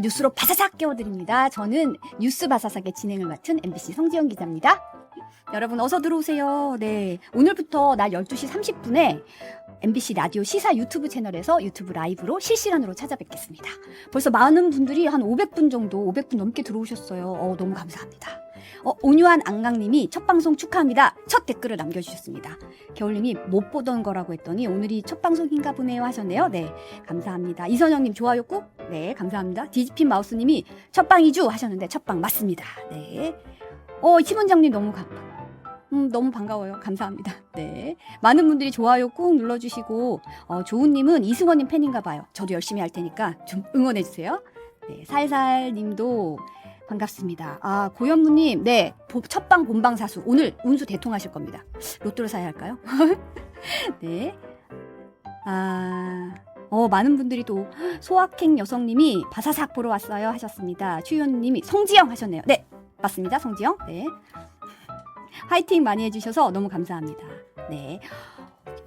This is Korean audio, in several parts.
뉴스로 바사삭 깨워드립니다. 저는 뉴스 바사삭의 진행을 맡은 MBC 성지영 기자입니다. 여러분 어서 들어오세요. 네, 오늘부터 날 12시 30분에 MBC 라디오 시사 유튜브 채널에서 유튜브 라이브로 실시간으로 찾아뵙겠습니다. 벌써 많은 분들이 한 500분 정도, 500분 넘게 들어오셨어요. 너무 감사합니다. 온유한 안강님이 첫 방송 축하합니다. 첫 댓글을 남겨주셨습니다. 겨울님이 못 보던 거라고 했더니 오늘이 첫 방송인가 보네요 하셨네요. 네, 감사합니다. 이선영님 좋아요 꾹. 네, 감사합니다. 디지핀 마우스님이 첫방이죠 하셨는데 첫방 맞습니다. 네. 심원장님 너무 반가워요. 감사합니다. 네. 많은 분들이 좋아요 꾹 눌러주시고, 조은님은 이승원님 팬인가 봐요. 저도 열심히 할 테니까 좀 응원해주세요. 네. 살살님도 반갑습니다. 고현무님, 네. 첫방 본방 사수. 오늘 운수 대통하실 겁니다. 로또를 사야 할까요? 네. 많은 분들이 또 소확행 여성님이 바사삭 보러 왔어요 하셨습니다. 추현님이 성지영 하셨네요. 네. 맞습니다. 성지영. 네. 화이팅 많이 해주셔서 너무 감사합니다. 네.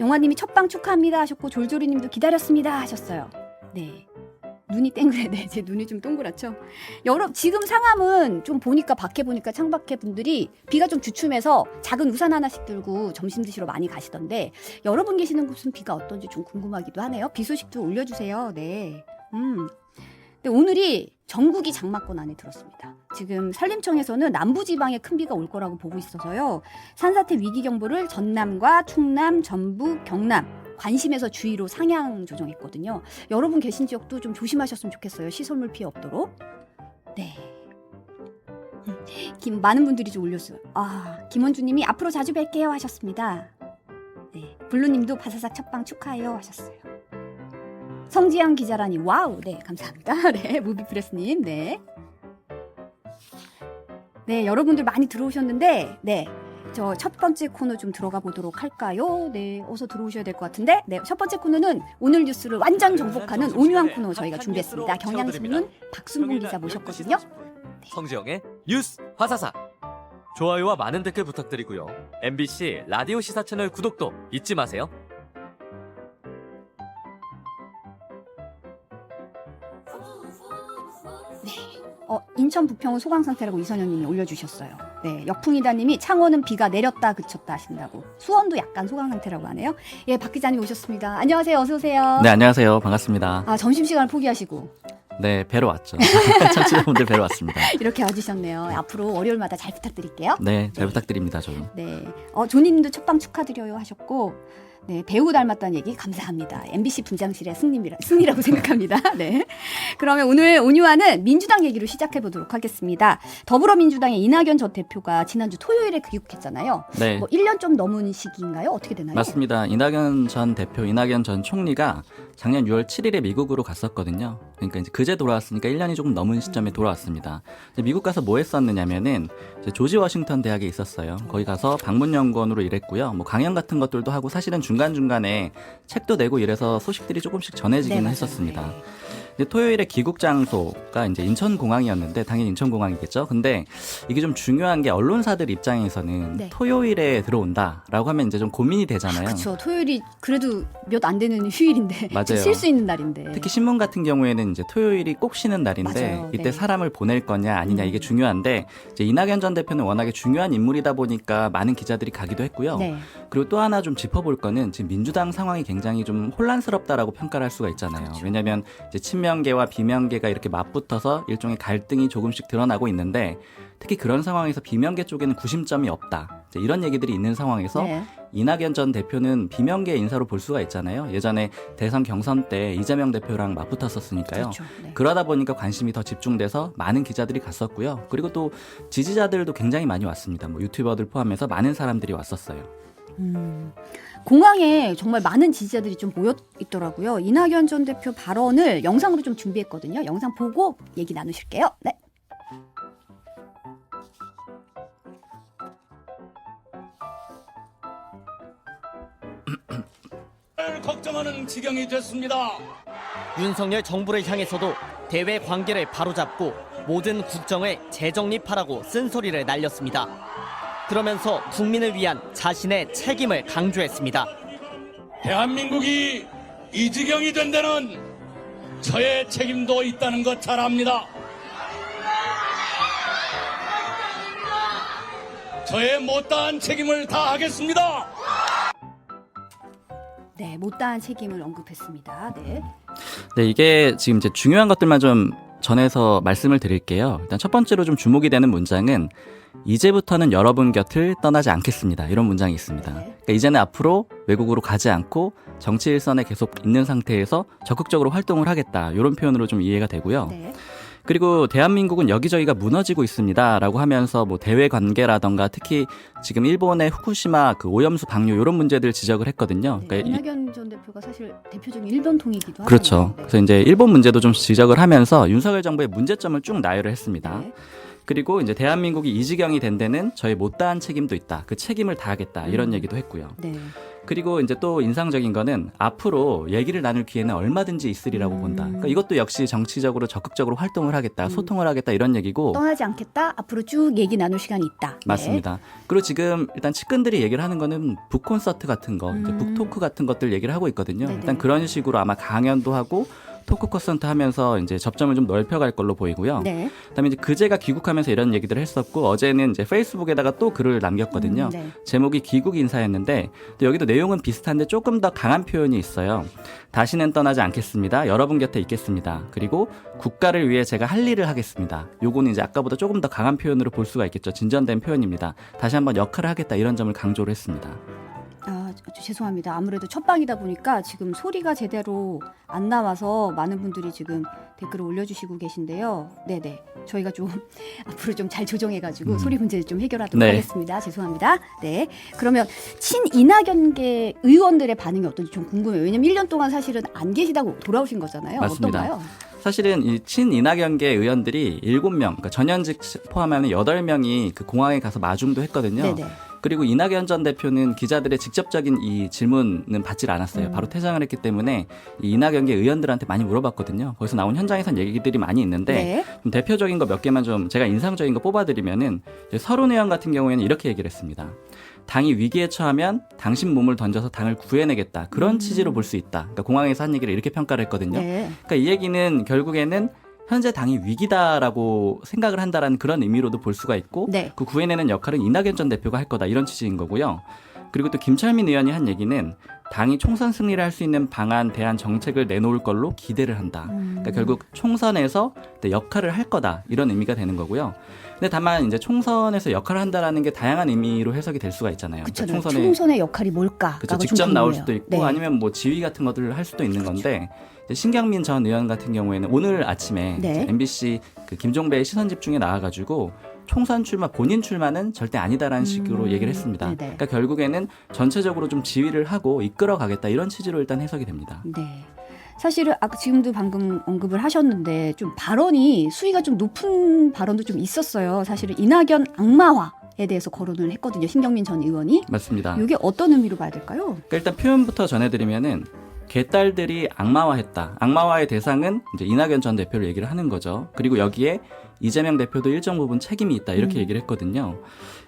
영화님이 첫방 축하합니다 하셨고, 졸졸이님도 기다렸습니다 하셨어요. 네. 눈이 땡그래. 네, 제 눈이 좀 동그랗죠. 여러분, 지금 상암은 좀 보니까, 밖에 보니까 창밖에 분들이 비가 좀 주춤해서 작은 우산 하나씩 들고 점심 드시러 많이 가시던데, 여러분 계시는 곳은 비가 어떤지 좀 궁금하기도 하네요. 비 소식도 올려주세요. 네. 근데 오늘이 전국이 장마권 안에 들었습니다. 지금 산림청에서는 남부지방에 큰 비가 올 거라고 보고 있어서요. 산사태 위기경보를 전남과 충남, 전북, 경남 관심에서 주의로 상향 조정했거든요. 여러분 계신 지역도 좀 조심하셨으면 좋겠어요. 시설물 피해 없도록. 네. 많은 분들이 좀 올렸어요. 김원주님이 앞으로 자주 뵐게요 하셨습니다. 네. 블루님도 바사삭 첫방 축하해요 하셨어요. 성지영 기자라니 와우. 네, 감사합니다. 네, 무비프레스님. 네. 네, 여러분들 많이 들어오셨는데, 네. 저 첫 번째 코너 좀 들어가 보도록 할까요? 네, 어서 들어오셔야 될 것 같은데, 네, 첫 번째 코너는 오늘 뉴스를 완전 정복하는 온유한 코너 저희가 준비했습니다. 경향신문 박순봉 기자 모셨거든요. 네. 성지영의 뉴스 화사사. 좋아요와 많은 댓글 부탁드리고요. MBC 라디오 시사 채널 구독도 잊지 마세요. 인천 부평은 소강 상태라고 이선영님이 올려주셨어요. 네, 역풍이다님이 창원은 비가 내렸다 그쳤다 하신다고. 수원도 약간 소강 상태라고 하네요. 예, 박 기자님 오셨습니다. 안녕하세요. 어서 오세요. 네, 안녕하세요. 반갑습니다. 점심시간을 포기하시고. 네, 뵈러 왔죠. 청취자분들 뵈러 왔습니다. 이렇게 와주셨네요. 앞으로 월요일마다 잘 부탁드릴게요. 네, 잘 부탁드립니다. 저도. 네, 조니님도 첫방 축하드려요 하셨고, 네, 배우 닮았다는 얘기 감사합니다. MBC 분장실의 승리라고 생각합니다. 네. 그러면 오늘 온유화는 민주당 얘기로 시작해 보도록 하겠습니다. 더불어민주당의 이낙연 전 대표가 지난주 토요일에 귀국했잖아요. 네. 1년 좀 넘은 시기인가요? 어떻게 되나요? 맞습니다. 이낙연 전 대표, 이낙연 전 총리가 작년 6월 7일에 미국으로 갔었거든요. 그러니까 이제 그제 돌아왔으니까 1년이 조금 넘은 시점에 돌아왔습니다. 미국 가서 뭐 했었느냐면은 조지 워싱턴 대학에 있었어요. 거기 가서 방문연구원으로 일했고요. 강연 같은 것들도 하고 사실은 중간중간에 책도 내고 이래서 소식들이 조금씩 전해지기는 했었습니다. 네. 근데 토요일에 귀국 장소가 이제 인천공항이었는데 당연히 인천공항이겠죠. 근데 이게 좀 중요한 게 언론사들 입장에서는 네. 토요일에 들어온다라고 하면 이제 좀 고민이 되잖아요. 그렇죠. 토요일이 그래도 몇 안 되는 휴일인데 맞아요. 쉴 수 있는 날인데. 특히 신문 같은 경우에는 이제 토요일이 꼭 쉬는 날인데 맞아요. 이때 네. 사람을 보낼 거냐 아니냐 이게 중요한데 이제 이낙연 전 대표는 워낙에 중요한 인물이다 보니까 많은 기자들이 가기도 했고요. 네. 그리고 또 하나 좀 짚어볼 거는 지금 민주당 상황이 굉장히 좀 혼란스럽다라고 평가를 할 수가 있잖아요. 그렇죠. 왜냐하면 이제 친명계와 비명계가 이렇게 맞붙어서 일종의 갈등이 조금씩 드러나고 있는데 특히 그런 상황에서 비명계 쪽에는 구심점이 없다. 이제 이런 얘기들이 있는 상황에서 네. 이낙연 전 대표는 비명계 인사로 볼 수가 있잖아요. 예전에 대선 경선 때 이재명 대표랑 맞붙었었으니까요. 그렇죠. 네. 그러다 보니까 관심이 더 집중돼서 많은 기자들이 갔었고요. 그리고 또 지지자들도 굉장히 많이 왔습니다. 유튜버들 포함해서 많은 사람들이 왔었어요. 공항에 정말 많은 지지자들이 좀 모여 있더라고요. 이낙연 전 대표 발언을 영상으로 좀 준비했거든요. 영상 보고 얘기 나누실게요. 네. 걱정하는 지경이 됐습니다. 윤석열 정부를 향해서도 대외 관계를 바로잡고 모든 국정을 재정립하라고 쓴소리를 날렸습니다. 그러면서 국민을 위한 자신의 책임을 강조했습니다. 대한민국이 이 지경이 된 데는 저의 책임도 있다는 것 잘 압니다. 저의 못다한 책임을 다하겠습니다. 네, 못다한 책임을 언급했습니다. 네. 네, 이게 지금 이제 중요한 것들만 좀 전해서 말씀을 드릴게요. 일단 첫 번째로 좀 주목이 되는 문장은 이제부터는 여러분 곁을 떠나지 않겠습니다. 이런 문장이 있습니다. 네. 그러니까 이제는 앞으로 외국으로 가지 않고 정치 일선에 계속 있는 상태에서 적극적으로 활동을 하겠다. 이런 표현으로 좀 이해가 되고요. 네. 그리고 대한민국은 여기저기가 무너지고 있습니다라고 하면서 뭐 대외 관계라던가 특히 지금 일본의 후쿠시마 그 오염수 방류 이런 문제들 지적을 했거든요. 네. 그러니까 이낙연 전 대표가 사실 대표적인 일본통이기도 하잖아요. 그렇죠. 네. 그래서 이제 일본 문제도 좀 지적을 하면서 윤석열 정부의 문제점을 쭉 나열을 했습니다. 네. 그리고 이제 대한민국이 이 지경이 된 데는 저희 못다한 책임도 있다. 그 책임을 다하겠다. 이런 얘기도 했고요. 네. 그리고 이제 또 인상적인 거는 앞으로 얘기를 나눌 기회는 얼마든지 있으리라고 본다. 그러니까 이것도 역시 정치적으로 적극적으로 활동을 하겠다, 소통을 하겠다 이런 얘기고. 떠나지 않겠다. 앞으로 쭉 얘기 나눌 시간이 있다. 네. 맞습니다. 그리고 지금 일단 측근들이 얘기를 하는 거는 북콘서트 같은 거, 이제 북토크 같은 것들 얘기를 하고 있거든요. 네네. 일단 그런 식으로 아마 강연도 하고 토크 콘서트 하면서 이제 접점을 좀 넓혀갈 걸로 보이고요. 네. 그다음에 이제 그제가 귀국하면서 이런 얘기들을 했었고 어제는 이제 페이스북에다가 또 글을 남겼거든요. 네. 제목이 귀국 인사였는데 또 여기도 내용은 비슷한데 조금 더 강한 표현이 있어요. 다시는 떠나지 않겠습니다. 여러분 곁에 있겠습니다. 그리고 국가를 위해 제가 할 일을 하겠습니다. 요거는 이제 아까보다 조금 더 강한 표현으로 볼 수가 있겠죠. 진전된 표현입니다. 다시 한번 역할을 하겠다 이런 점을 강조를 했습니다. 아, 죄송합니다. 아무래도 첫 방이다 보니까 지금 소리가 제대로 안 나와서 많은 분들이 지금 댓글을 올려주시고 계신데요. 네네. 저희가 좀 앞으로 좀 잘 조정해가지고 소리 문제를 좀 해결하도록 네. 하겠습니다. 죄송합니다. 네. 그러면 이낙연계 의원들의 반응이 어떤지 좀 궁금해요. 왜냐면 1년 동안 사실은 안 계시다고 돌아오신 거잖아요. 맞습니다. 어떤가요? 사실은 이 친이낙연계 의원들이 7명, 그러니까 전현직 포함하면 8명이 그 공항에 가서 마중도 했거든요. 네네. 그리고 이낙연 전 대표는 기자들의 직접적인 이 질문은 받질 않았어요. 바로 퇴장을 했기 때문에 이 이낙연계 의원들한테 많이 물어봤거든요. 거기서 나온 현장에선 얘기들이 많이 있는데 네. 좀 대표적인 거 몇 개만 좀 제가 인상적인 거 뽑아드리면은 이제 서른 의원 같은 경우에는 이렇게 얘기를 했습니다. 당이 위기에 처하면 당신 몸을 던져서 당을 구해내겠다. 그런 취지로 볼 수 있다. 그러니까 공항에서 한 얘기를 이렇게 평가를 했거든요. 네. 그러니까 이 얘기는 결국에는 현재 당이 위기다라고 생각을 한다라는 그런 의미로도 볼 수가 있고 네. 그 구해내는 역할은 이낙연 전 대표가 할 거다 이런 취지인 거고요. 그리고 또 김철민 의원이 한 얘기는 당이 총선 승리를 할 수 있는 방안, 대안, 정책을 내놓을 걸로 기대를 한다. 그러니까 결국 총선에서 역할을 할 거다 이런 의미가 되는 거고요. 근데 다만 이제 총선에서 역할을 한다라는 게 다양한 의미로 해석이 될 수가 있잖아요. 그렇죠. 그러니까 총선의 역할이 뭘까? 그렇죠. 직접 나올 수도 있고 아니면 뭐 지휘 같은 것들을 할 수도 있는 건데 이제 신경민 전 의원 같은 경우에는 오늘 아침에 네. 이제 MBC 그 김종배의 시선 집중에 나와가지고 총선 출마 본인 출마는 절대 아니다라는 식으로 얘기를 했습니다. 네네. 그러니까 결국에는 전체적으로 좀 지휘를 하고 이끌어가겠다 이런 취지로 일단 해석이 됩니다. 네. 사실은 아까 지금도 방금 언급을 하셨는데 좀 발언이 수위가 좀 높은 발언도 좀 있었어요. 사실은 이낙연 악마화에 대해서 거론을 했거든요. 신경민 전 의원이. 맞습니다. 이게 어떤 의미로 봐야 될까요? 그러니까 일단 표현부터 전해드리면은 개딸들이 악마화했다. 악마화의 대상은 이제 이낙연 전 대표를 얘기를 하는 거죠. 그리고 여기에 이재명 대표도 일정 부분 책임이 있다 이렇게 얘기를 했거든요.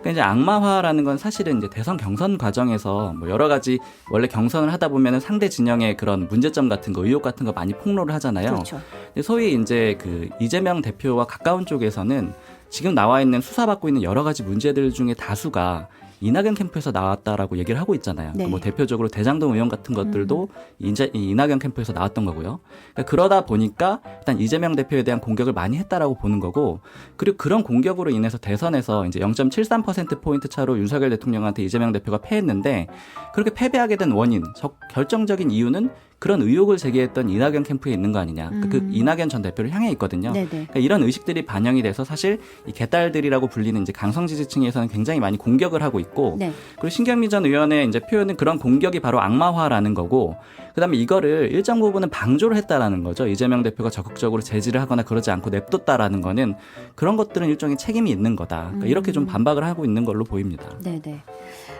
그러니까 이제 악마화라는 건 사실은 이제 대선 경선 과정에서 뭐 여러 가지 원래 경선을 하다 보면은 상대 진영의 그런 문제점 같은 거, 의혹 같은 거 많이 폭로를 하잖아요. 그렇죠. 근데 소위 이제 그 이재명 대표와 가까운 쪽에서는 지금 나와 있는 수사받고 있는 여러 가지 문제들 중에 다수가 이낙연 캠프에서 나왔다라고 얘기를 하고 있잖아요. 네. 뭐 대표적으로 대장동 의원 같은 것들도 이제 이 이낙연 캠프에서 나왔던 거고요. 그러니까 그러다 보니까 일단 이재명 대표에 대한 공격을 많이 했다라고 보는 거고, 그리고 그런 공격으로 인해서 대선에서 이제 0.73% 차로 윤석열 대통령한테 이재명 대표가 패했는데, 그렇게 패배하게 된 원인, 결정적인 이유는 그런 의혹을 제기했던 이낙연 캠프에 있는 거 아니냐. 그 이낙연 전 대표를 향해 있거든요. 네네. 그러니까 이런 의식들이 반영이 돼서 사실 이 개딸들이라고 불리는 이제 강성 지지층에서는 굉장히 많이 공격을 하고 있고, 네. 그리고 신경민 전 의원의 이제 표현은 그런 공격이 바로 악마화라는 거고, 그다음에 이거를 일정 부분은 방조를 했다라는 거죠. 이재명 대표가 적극적으로 제지를 하거나 그러지 않고 냅뒀다라는 거는 그런 것들은 일종의 책임이 있는 거다. 그러니까 이렇게 좀 반박을 하고 있는 걸로 보입니다. 네네.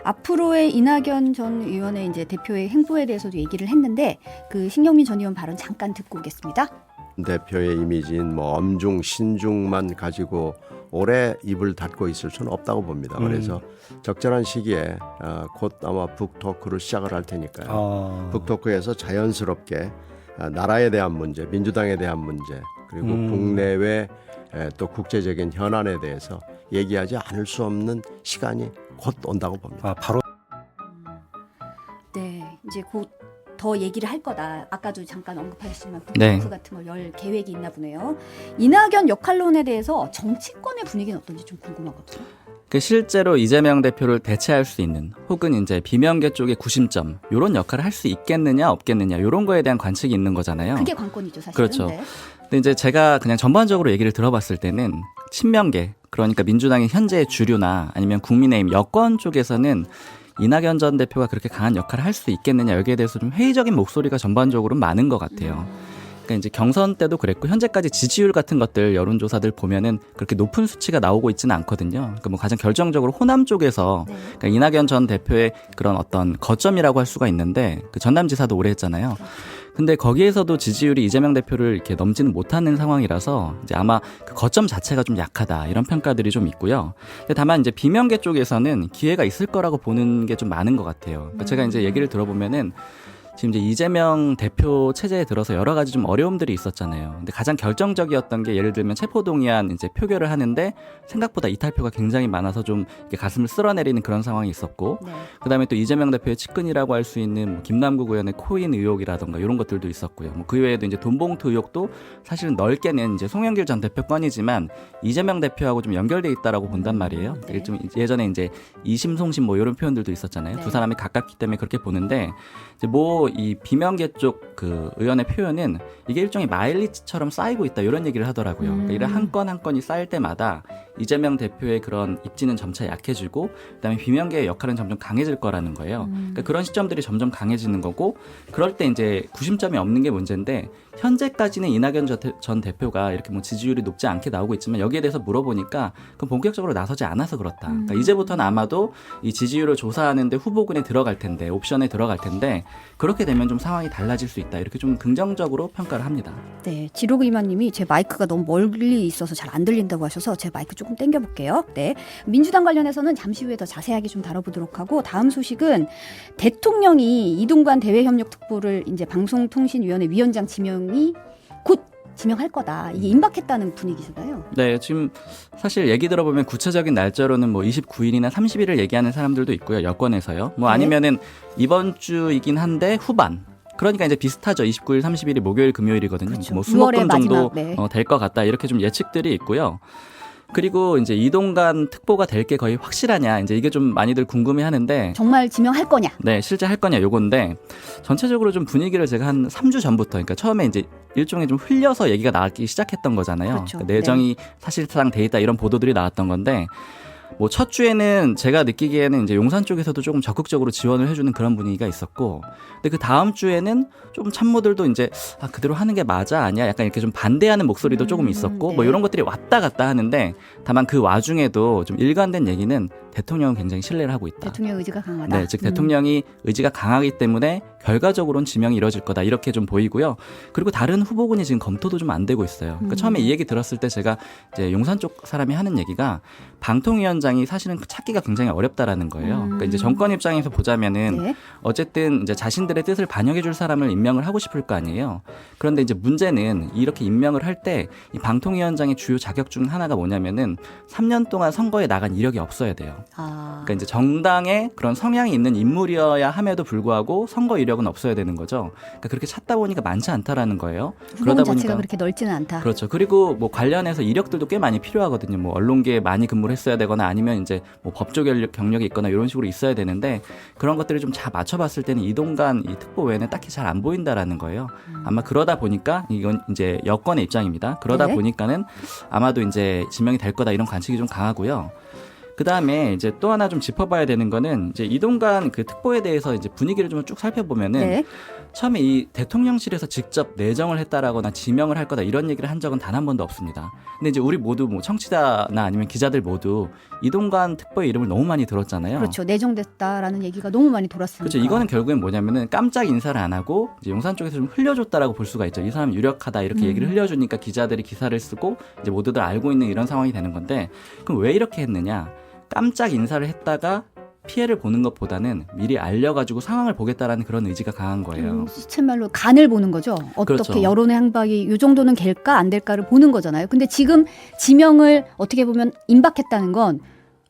앞으로의 이낙연 전 의원의 이제 대표의 행보에 대해서도 얘기를 했는데 그 신경민 전 의원 발언 잠깐 듣고 오겠습니다. 대표의 이미지인 뭐 엄중 신중만 가지고 오래 입을 닫고 있을 수는 없다고 봅니다. 그래서 적절한 시기에 곧 아마 북토크를 시작을 할 테니까요. 북토크에서 자연스럽게 나라에 대한 문제, 민주당에 대한 문제, 그리고 국내외 또 국제적인 현안에 대해서 얘기하지 않을 수 없는 시간이 곧 온다고 봅니다. 바로 네, 이제 곧 더 얘기를 할 거다. 아까도 잠깐 언급하셨지만 네. 브리핑크 같은 걸 열 계획이 있나 보네요. 이낙연 역할론에 대해서 정치권의 분위기는 어떤지 좀 궁금하거든요. 그 실제로 이재명 대표를 대체할 수 있는 혹은 이제 비명계 쪽의 구심점 이런 역할을 할 수 있겠느냐 없겠느냐 이런 거에 대한 관측이 있는 거잖아요. 그게 관건이죠, 사실은. 그렇죠. 네. 근데 이제 제가 그냥 전반적으로 얘기를 들어봤을 때는 친명계 그러니까 민주당의 현재의 주류나 아니면 국민의힘 여권 쪽에서는 이낙연 전 대표가 그렇게 강한 역할을 할 수 있겠느냐 여기에 대해서 좀 회의적인 목소리가 전반적으로 많은 것 같아요. 그러니까 이제 경선 때도 그랬고 현재까지 지지율 같은 것들 여론조사들 보면은 그렇게 높은 수치가 나오고 있지는 않거든요. 그러니까 뭐 가장 결정적으로 호남 쪽에서 네. 그러니까 이낙연 전 대표의 그런 어떤 거점이라고 할 수가 있는데 그 전남지사도 오래 했잖아요. 근데 거기에서도 지지율이 이재명 대표를 이렇게 넘지는 못하는 상황이라서 이제 아마 그 거점 자체가 좀 약하다 이런 평가들이 좀 있고요. 근데 다만 이제 비명계 쪽에서는 기회가 있을 거라고 보는 게 좀 많은 것 같아요. 그러니까 제가 이제 얘기를 들어보면은 지금 이제 이재명 대표 체제에 들어서 여러 가지 좀 어려움들이 있었잖아요. 근데 가장 결정적이었던 게 예를 들면 체포동의안 이제 표결을 하는데 생각보다 이탈표가 굉장히 많아서 좀 이렇게 가슴을 쓸어내리는 그런 상황이 있었고, 네. 그다음에 또 이재명 대표의 측근이라고 할 수 있는 뭐 김남국 의원의 코인 의혹이라던가 이런 것들도 있었고요. 뭐 그 외에도 이제 돈봉투 의혹도 사실은 넓게는 이제 송영길 전 대표 건이지만 이재명 대표하고 좀 연결돼 있다라고 본단 말이에요. 네. 이게 좀 예전에 이제 이심송심 뭐 이런 표현들도 있었잖아요. 네. 두 사람이 가깝기 때문에 그렇게 보는데 이제 뭐 이 비명계 쪽 그 의원의 표현은 이게 일종의 마일리지처럼 쌓이고 있다 이런 얘기를 하더라고요. 그러니까 이런 한 건 한 건이 쌓일 때마다 이재명 대표의 그런 입지는 점차 약해지고 그다음에 비명계의 역할은 점점 강해질 거라는 거예요. 그러니까 그런 시점들이 점점 강해지는 거고 그럴 때 이제 구심점이 없는 게 문제인데 현재까지는 이낙연 전 대표가 이렇게 뭐 지지율이 높지 않게 나오고 있지만 여기에 대해서 물어보니까 그건 본격적으로 나서지 않아서 그렇다. 그러니까 이제부터는 아마도 이 지지율을 조사하는데 후보군에 들어갈 텐데 옵션에 들어갈 텐데 그렇게 되면 좀 상황이 달라질 수 있다. 이렇게 좀 긍정적으로 평가를 합니다. 네, 지로그 이마님이 제 마이크가 너무 멀리 있어서 잘 안 들린다고 하셔서 제 마이크 조금 당겨볼게요. 네, 민주당 관련해서는 잠시 후에 더 자세하게 좀 다뤄보도록 하고 다음 소식은 대통령이 이동관 대외협력특보를 이제 방송통신위원회 위원장 지명이 곧 지명할 거다. 이게 임박했다는 분위기잖아요. 네, 지금 사실 얘기 들어보면 구체적인 날짜로는 뭐 29일이나 30일을 얘기하는 사람들도 있고요. 여권에서요. 뭐 네. 아니면은 이번 주이긴 한데 후반. 그러니까 이제 비슷하죠. 29일, 30일이 목요일, 금요일이거든요. 그렇죠. 뭐 6월의 20건 정도 마지막, 네. 될 것 같다. 이렇게 좀 예측들이 있고요. 그리고 이제 이동관 특보가 될 게 거의 확실하냐. 이제 이게 좀 많이들 궁금해 하는데 정말 지명할 거냐? 네, 실제 할 거냐 요건데 전체적으로 좀 분위기를 제가 한 3주 전부터 그러니까 처음에 이제 일종의 좀 흘려서 얘기가 나왔기 시작했던 거잖아요. 그렇죠. 그러니까 내정이 사실상 돼 있다 이런 보도들이 나왔던 건데 뭐 첫 주에는 제가 느끼기에는 이제 용산 쪽에서도 조금 적극적으로 지원을 해주는 그런 분위기가 있었고, 근데 그 다음 주에는 좀 참모들도 이제 그대로 하는 게 맞아 아니야 약간 이렇게 좀 반대하는 목소리도 조금 있었고 네. 뭐 이런 것들이 왔다 갔다 하는데 다만 그 와중에도 좀 일관된 얘기는 대통령은 굉장히 신뢰를 하고 있다. 대통령 의지가 강하다. 네, 즉 대통령이 의지가 강하기 때문에 결과적으로는 지명이 이뤄질 거다 이렇게 좀 보이고요. 그리고 다른 후보군이 지금 검토도 좀 안 되고 있어요. 그러니까 처음에 이 얘기 들었을 때 제가 이제 용산 쪽 사람이 하는 얘기가 방통위원장이 사실은 찾기가 굉장히 어렵다라는 거예요. 그러니까 이제 정권 입장에서 보자면은 네. 어쨌든 이제 자신들의 뜻을 반영해줄 사람을 임명을 하고 싶을 거 아니에요. 그런데 이제 문제는 이렇게 임명을 할 때 이 방통위원장의 주요 자격 중 하나가 뭐냐면은 3년 동안 선거에 나간 이력이 없어야 돼요. 그러니까 이제 정당에 그런 성향이 있는 인물이어야 함에도 불구하고 선거 이력은 없어야 되는 거죠. 그러니까 그렇게 찾다 보니까 많지 않다라는 거예요. 후보군 자체가 그렇게 넓지는 않다. 그렇죠. 그리고 뭐 관련해서 이력들도 꽤 많이 필요하거든요. 뭐 언론계에 많이 근무를 했어야 되거나 아니면 이제 뭐 법조 경력이 있거나 이런 식으로 있어야 되는데 그런 것들을 좀 잘 맞춰봤을 때는 이동관 이 특보 외에는 딱히 잘 안 보인다라는 거예요. 아마 그러다 보니까 이건 이제 여권의 입장입니다. 그러다 네. 보니까는 아마도 이제 지명이 될 거다 이런 관측이 좀 강하고요. 그 다음에 이제 또 하나 좀 짚어봐야 되는 거는 이제 이동관 그 특보에 대해서 이제 분위기를 좀 쭉 살펴보면은 네. 처음에 이 대통령실에서 직접 내정을 했다라거나 지명을 할 거다 이런 얘기를 한 적은 단 한 번도 없습니다. 근데 이제 우리 모두 뭐 청취자나 아니면 기자들 모두 이동관 특보의 이름을 너무 많이 들었잖아요. 그렇죠. 내정됐다라는 얘기가 너무 많이 돌았으니까. 그렇죠. 이거는 결국엔 뭐냐면은 깜짝 인사를 안 하고 이제 용산 쪽에서 좀 흘려줬다라고 볼 수가 있죠. 이 사람 유력하다 이렇게 얘기를 흘려주니까 기자들이 기사를 쓰고 이제 모두들 알고 있는 이런 상황이 되는 건데 그럼 왜 이렇게 했느냐? 깜짝 인사를 했다가 피해를 보는 것보다는 미리 알려가지고 상황을 보겠다라는 그런 의지가 강한 거예요. 시체말로 간을 보는 거죠. 어떻게 그렇죠. 여론의 향박이 이 정도는 될까 안 될까를 보는 거잖아요. 근데 지금 지명을 어떻게 보면 임박했다는 건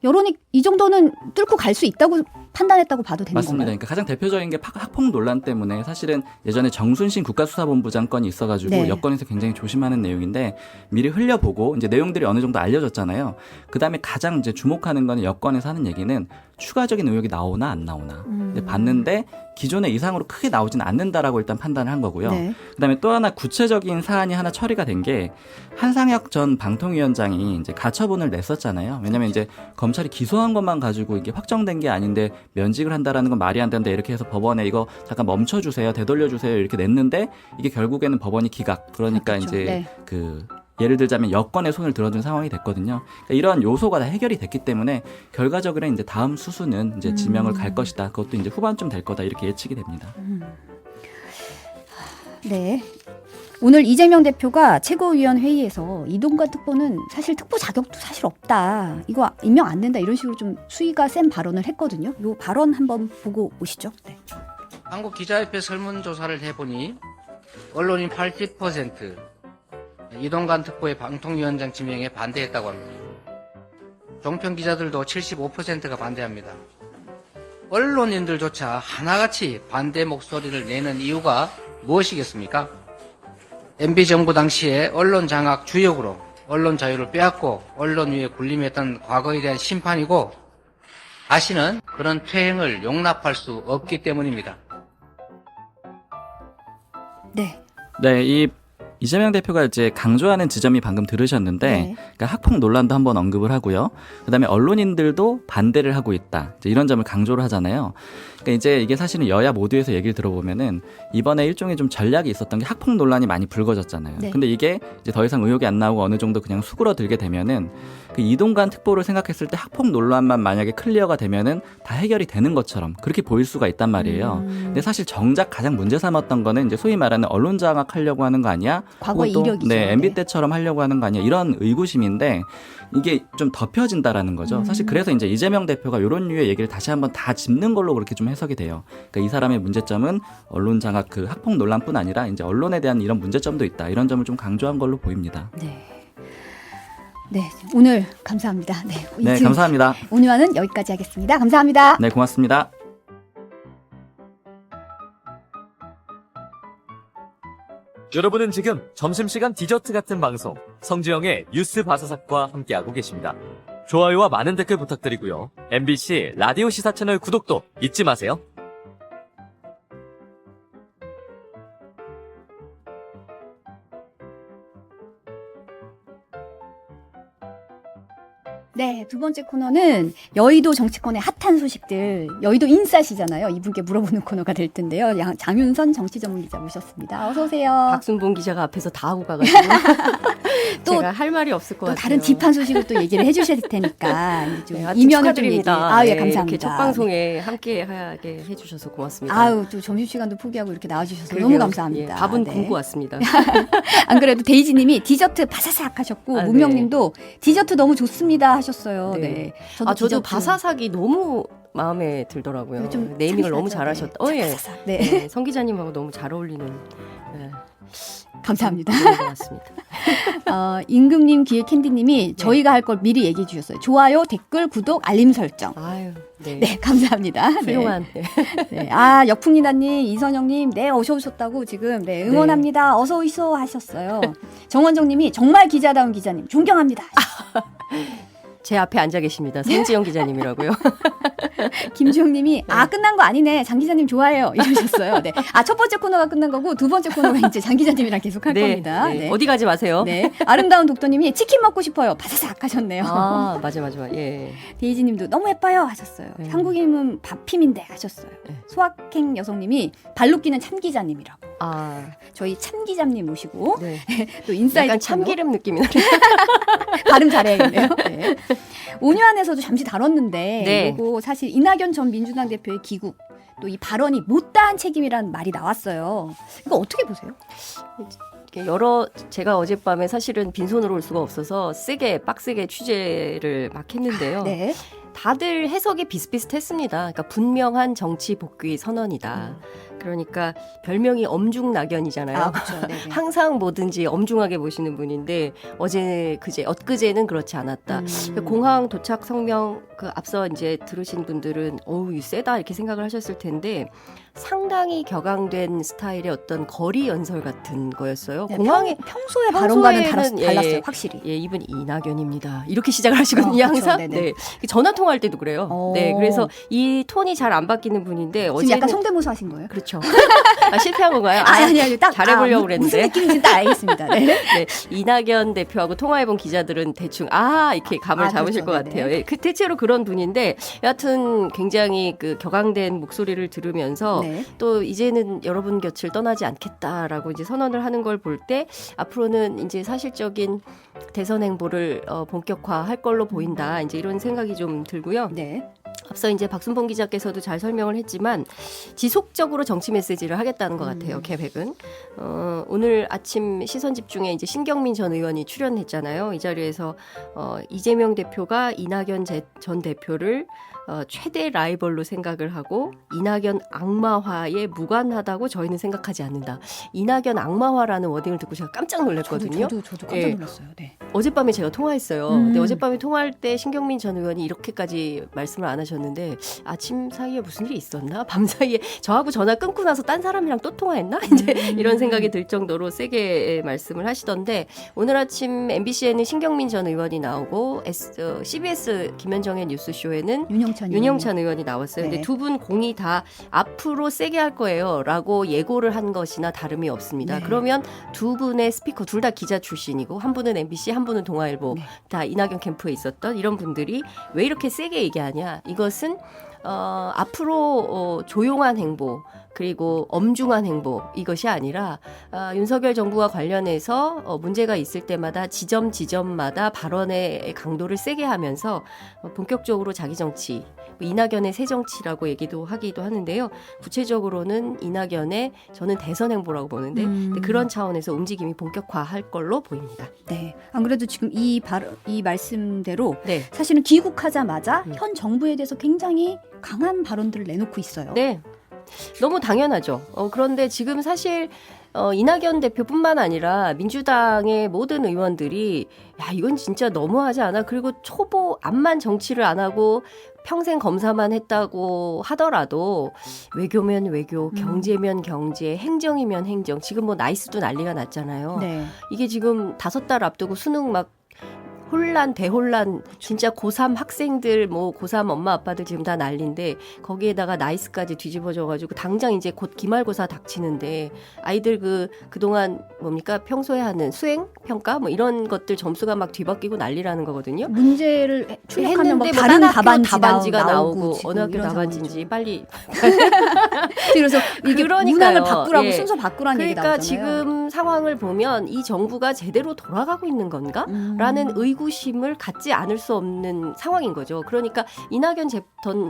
여론이 이 정도는 뚫고 갈 수 있다고 판단했다고 봐도 되는 맞습니다. 건가요? 그러니까 가장 대표적인 게 학폭 논란 때문에 사실은 예전에 정순신 국가수사본부장 건이 있어가지고 네. 여권에서 굉장히 조심하는 내용인데 미리 흘려보고 이제 내용들이 어느 정도 알려졌잖아요. 그 다음에 가장 이제 주목하는 거는 여권에서 하는 얘기는 추가적인 의혹이 나오나 안 나오나. 근데 봤는데 기존의 이상으로 크게 나오진 않는다라고 일단 판단을 한 거고요. 네. 그다음에 또 하나 구체적인 사안이 하나 처리가 된 게 한상혁 전 방통위원장이 이제 가처분을 냈었잖아요. 왜냐하면 이제 검찰이 기소한 것만 가지고 이게 확정된 게 아닌데 면직을 한다라는 건 말이 안 된다 이렇게 해서 법원에 이거 잠깐 멈춰주세요, 되돌려주세요 이렇게 냈는데 이게 결국에는 법원이 기각. 그러니까 그렇죠. 이제 네. 그 예를 들자면 여권에 손을 들어준 상황이 됐거든요. 그러니까 이런 요소가 다 해결이 됐기 때문에 결과적으로 이제 다음 수수는 이제 지명을 갈 것이다. 그것도 이제 후반쯤 될 거다 이렇게 예측이 됩니다. 네. 오늘 이재명 대표가 최고위원회의에서 이동관 특보는 사실 특보 자격도 사실 없다. 이거 임명 안 된다. 이런 식으로 좀 수위가 센 발언을 했거든요. 이 발언 한번 보고 오시죠. 네. 한국기자협회 설문조사를 해보니 언론인 80%, 이동관 특보의 방통위원장 지명에 반대했다고 합니다. 종편 기자들도 75%가 반대합니다. 언론인들조차 하나같이 반대 목소리를 내는 이유가 무엇이겠습니까? MB 정부 당시에 언론 장악 주역으로 언론 자유를 빼앗고 언론 위에 군림했던 과거에 대한 심판이고 다시는 그런 퇴행을 용납할 수 없기 때문입니다. 네. 네, 이 이재명 대표가 이제 강조하는 지점이 방금 들으셨는데, 네. 그러니까 학폭 논란도 한번 언급을 하고요. 그다음에 언론인들도 반대를 하고 있다. 이제 이런 점을 강조를 하잖아요. 그러니까 이제 이게 사실은 여야 모두에서 얘기를 들어보면은 이번에 일종의 좀 전략이 있었던 게 학폭 논란이 많이 불거졌잖아요. 네. 근데 이게 이제 더 이상 의혹이 안 나오고 어느 정도 그냥 수그러들게 되면은 그 이동관 특보를 생각했을 때 학폭 논란만 만약에 클리어가 되면은 다 해결이 되는 것처럼 그렇게 보일 수가 있단 말이에요. 근데 사실 정작 가장 문제 삼았던 거는 이제 소위 말하는 언론 장악하려고 하는 거 아니야? 과거의 혹은 또, 이력이죠. 네, MB 네. 때처럼 하려고 하는 거 아니야? 이런 의구심인데 이게 좀 덮여진다라는 거죠. 사실 그래서 이제 이재명 대표가 이런 류의 얘기를 다시 한번 다 짚는 걸로 그렇게 좀 해석이 돼요. 그러니까 이 사람의 문제점은 언론 장악 그 학폭 논란뿐 아니라 이제 언론에 대한 이런 문제점도 있다. 이런 점을 좀 강조한 걸로 보입니다. 네. 네. 오늘 감사합니다. 네. 네, 지금 감사합니다. 온유화는 여기까지 하겠습니다. 감사합니다. 네, 고맙습니다. 여러분은 지금 점심시간 디저트 같은 방송 성지영의 뉴스 바사삭과 함께하고 계십니다. 좋아요와 많은 댓글 부탁드리고요. MBC 라디오 시사 채널 구독도 잊지 마세요. 네, 두 번째 코너는 여의도 정치권의 핫한 소식들, 여의도 인싸시잖아요. 이분께 물어보는 코너가 될 텐데요. 장윤선 정치전문기자 모셨습니다. 어서 오세요. 박순봉 기자가 앞에서 다 하고 가가지고 또- 제가 할 말이 없을 것 또 같아요. 다른 딥한 소식을 또 얘기를 해주실 테니까 좀 네, 하여튼 이면을 좀 얘기. 축하드립니다. 아, 예, 네, 감사합니다. 이렇게 첫 방송에 함께하게 해주셔서 고맙습니다. 아유, 또 점심시간도 포기하고 이렇게 나와주셔서 그러게요. 너무 감사합니다. 예, 밥은 네. 굶고 왔습니다. 안 그래도 데이지님이 디저트 바사삭 하셨고 아, 네. 문명님도 디저트 너무 좋습니다 하셨어요. 네. 네. 저도, 저도 디저트 바사삭이 너무 마음에 들더라고요. 좀 네이밍을 너무 참신하죠. 잘하셨다. 네. 예. 바사삭. 네. 네, 성 기자님하고 너무 잘 어울리는 감사합니다. 것 같습니다. 임금님, 기획캔디님이 저희가 할 걸 미리 얘기해 주셨어요. 좋아요, 댓글, 구독, 알림 설정. 아유, 네. 네, 감사합니다. 훌륭한. 네. 네. 아, 역풍리다님, 이선영님, 네, 어서 오셨다고 지금, 네, 응원합니다. 어서 오이소 하셨어요. 정원정님이 정말 기자다운 기자님, 존경합니다. 제 앞에 앉아 계십니다. 성지영 기자님이라고요. 김주영님이 끝난 거 아니네. 장 기자님 좋아해요. 이러셨어요. 네. 첫 번째 코너가 끝난 거고 두 번째 코너가 이제 장 기자님이랑 계속 할 겁니다. 네. 네. 어디 가지 마세요. 네. 아름다운 독도님이 치킨 먹고 싶어요. 바사삭 하셨네요. 아, 맞아. 예. 데이지님도 너무 예뻐요 하셨어요. 네. 한국인은 밥힘인데 하셨어요. 네. 소확행 여성님이 발로 끼는 참 기자님이라고. 아, 저희 참 기자님 모시고 네. 또 인사이드 약간 코너. 참기름 느낌이 나네요. 발음 잘해야겠네요. 네. 온유안에서도 잠시 다뤘는데 네. 이거 사실 이낙연 전 민주당 대표의 귀국 또 이 발언이 못다한 책임이라는 말이 나왔어요. 이거 어떻게 보세요? 제가 어젯밤에 사실은 빈손으로 올 수가 없어서 빡세게 취재를 막 했는데요. 네. 다들 해석이 비슷비슷했습니다. 그러니까 분명한 정치 복귀 선언이다. 그러니까 별명이 엄중낙연이잖아요. 아, 그렇죠. 네. 항상 뭐든지 엄중하게 보시는 분인데 엊그제는 그렇지 않았다. 공항 도착 성명 앞서 이제 들으신 분들은 어우 세다 이렇게 생각을 하셨을 텐데 상당히 격앙된 스타일의 어떤 거리 연설 같은 거였어요. 네, 공항에 평소에 발언과는 평소에는 달랐어요. 확실히. 예, 이분 이낙연입니다. 이렇게 시작을 하시거든요, 그쵸, 항상. 네네. 네. 전화 통화할 때도 그래요. 오. 네. 그래서 이 톤이 잘 안 바뀌는 분인데 지금 어제는 약간 성대모사 하신 거예요? 그렇죠. 실패한 건가요? 아니, 딱 잘해보려고 무슨 그랬는데. 느낌인지 딱 알겠습니다. 네. 네, 이낙연 대표하고 통화해본 기자들은 대충 이렇게 감을 잡으실 그렇죠. 것 같아요. 예, 대체로 그런 분인데 여하튼 굉장히 그 격앙된 목소리를 들으면서 네. 또 이제는 여러분 곁을 떠나지 않겠다라고 이제 선언을 하는 걸 볼 때 앞으로는 이제 사실적인 대선 행보를 본격화할 걸로 보인다. 이제 이런 생각이 좀 들고요. 네. 앞서 이제 박순봉 기자께서도 잘 설명을 했지만 지속적으로 정치 메시지를 하겠다는 것 같아요. 계획은. 오늘 아침 시선 집중에 이제 신경민 전 의원이 출연했잖아요. 이 자리에서 이재명 대표가 이낙연 전 대표를 최대 라이벌로 생각을 하고 이낙연 악마화에 무관하다고 저희는 생각하지 않는다. 이낙연 악마화라는 워딩을 듣고 제가 깜짝 놀랐거든요. 저도 깜짝 예. 놀랐어요. 네. 어젯밤에 제가 통화했어요. 근데 어젯밤에 통화할 때 신경민 전 의원이 이렇게까지 말씀을 안 하셨는데 아침 사이에 무슨 일이 있었나? 밤 사이에 저하고 전화 끊고 나서 딴 사람이랑 또 통화했나? 이제 이런 생각이 들 정도로 세게 말씀을 하시던데 오늘 아침 MBC에는 신경민 전 의원이 나오고 CBS 김현정의 뉴스쇼에는 윤영찬 의원이 나왔어요. 근데 네. 두 분 공이 다 앞으로 세게 할 거예요라고 예고를 한 것이나 다름이 없습니다. 네. 그러면 두 분의 스피커 둘 다 기자 출신이고 한 분은 MBC 한 분은 동아일보 네. 다 이낙연 캠프에 있었던 이런 분들이 왜 이렇게 세게 얘기하냐 이것은 앞으로 조용한 행보 그리고 엄중한 행보 이것이 아니라 윤석열 정부와 관련해서 문제가 있을 때마다 지점마다 발언의 강도를 세게 하면서 본격적으로 자기 정치 이낙연의 새 정치라고 얘기도 하기도 하는데요. 구체적으로는 이낙연의 저는 대선 행보라고 보는데 근데 그런 차원에서 움직임이 본격화할 걸로 보입니다. 네. 안 그래도 지금 이 말씀대로 네. 사실은 귀국하자마자 현 정부에 대해서 굉장히 강한 발언들을 내놓고 있어요. 네. 너무 당연하죠. 그런데 지금 사실 이낙연 대표뿐만 아니라 민주당의 모든 의원들이 야 이건 진짜 너무하지 않아? 그리고 초보 암만 정치를 안 하고 평생 검사만 했다고 하더라도 외교면 외교, 경제면 경제, 행정이면 행정. 지금 뭐 나이스도 난리가 났잖아요. 네. 이게 지금 5달 앞두고 수능 막 대혼란 진짜 고3 학생들 뭐 고3 엄마 아빠들 지금 다 난리인데 거기에다가 나이스까지 뒤집어져가지고 당장 이제 곧 기말고사 닥치는데 아이들 그동안 뭡니까 평소에 하는 수행 평가 뭐 이런 것들 점수가 막 뒤바뀌고 난리라는 거거든요. 문제를 출력하면 뭐 했는데 다른 학교 답안지가 나오고 지금 어느 학교 이런 답안지인지 빨리 그래서 이게 그러니까요. 문항을 바꾸라고 예. 순서 바꾸라는 얘기 그러니까 나오잖아요. 지금 상황을 보면 이 정부가 제대로 돌아가고 있는 건가? 라는 의구심을 갖지 않을 수 없는 상황인 거죠. 그러니까 이낙연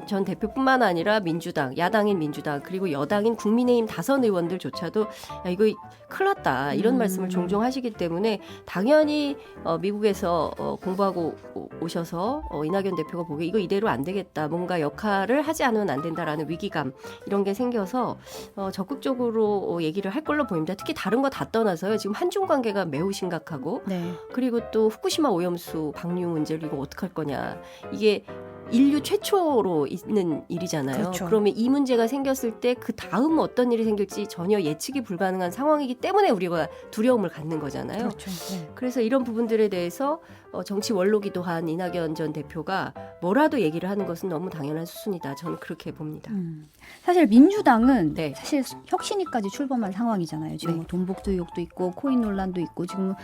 전 대표뿐만 아니라 민주당, 야당인 민주당 그리고 여당인 국민의힘 다선 의원들조차도 야 이거 큰일 났다 이런 말씀을 종종 하시기 때문에 당연히 미국에서 공부하고 오셔서 이낙연 대표가 보기에 이거 이대로 안 되겠다 뭔가 역할을 하지 않으면 안 된다라는 위기감 이런 게 생겨서 적극적으로 얘기를 할 걸로 보입니다. 특히 다른 거 다 떠나서요. 지금 한중 관계가 매우 심각하고 네. 그리고 또 후쿠시마 오염수 방류 문제를 이거 어떡할 거냐. 이게 인류 최초로 있는 일이잖아요. 그렇죠. 그러면 이 문제가 생겼을 때 그 다음 어떤 일이 생길지 전혀 예측이 불가능한 상황이기 때문에 우리가 두려움을 갖는 거잖아요. 그렇죠. 네. 그래서 이런 부분들에 대해서 정치 원로기도 한 이낙연 전 대표가 뭐라도 얘기를 하는 것은 너무 당연한 수순이다. 저는 그렇게 봅니다. 사실 민주당은 네. 사실 혁신위까지 출범한 상황이잖아요. 지금 네. 뭐 돈복도 의혹도 있고 코인 논란도 있고 지금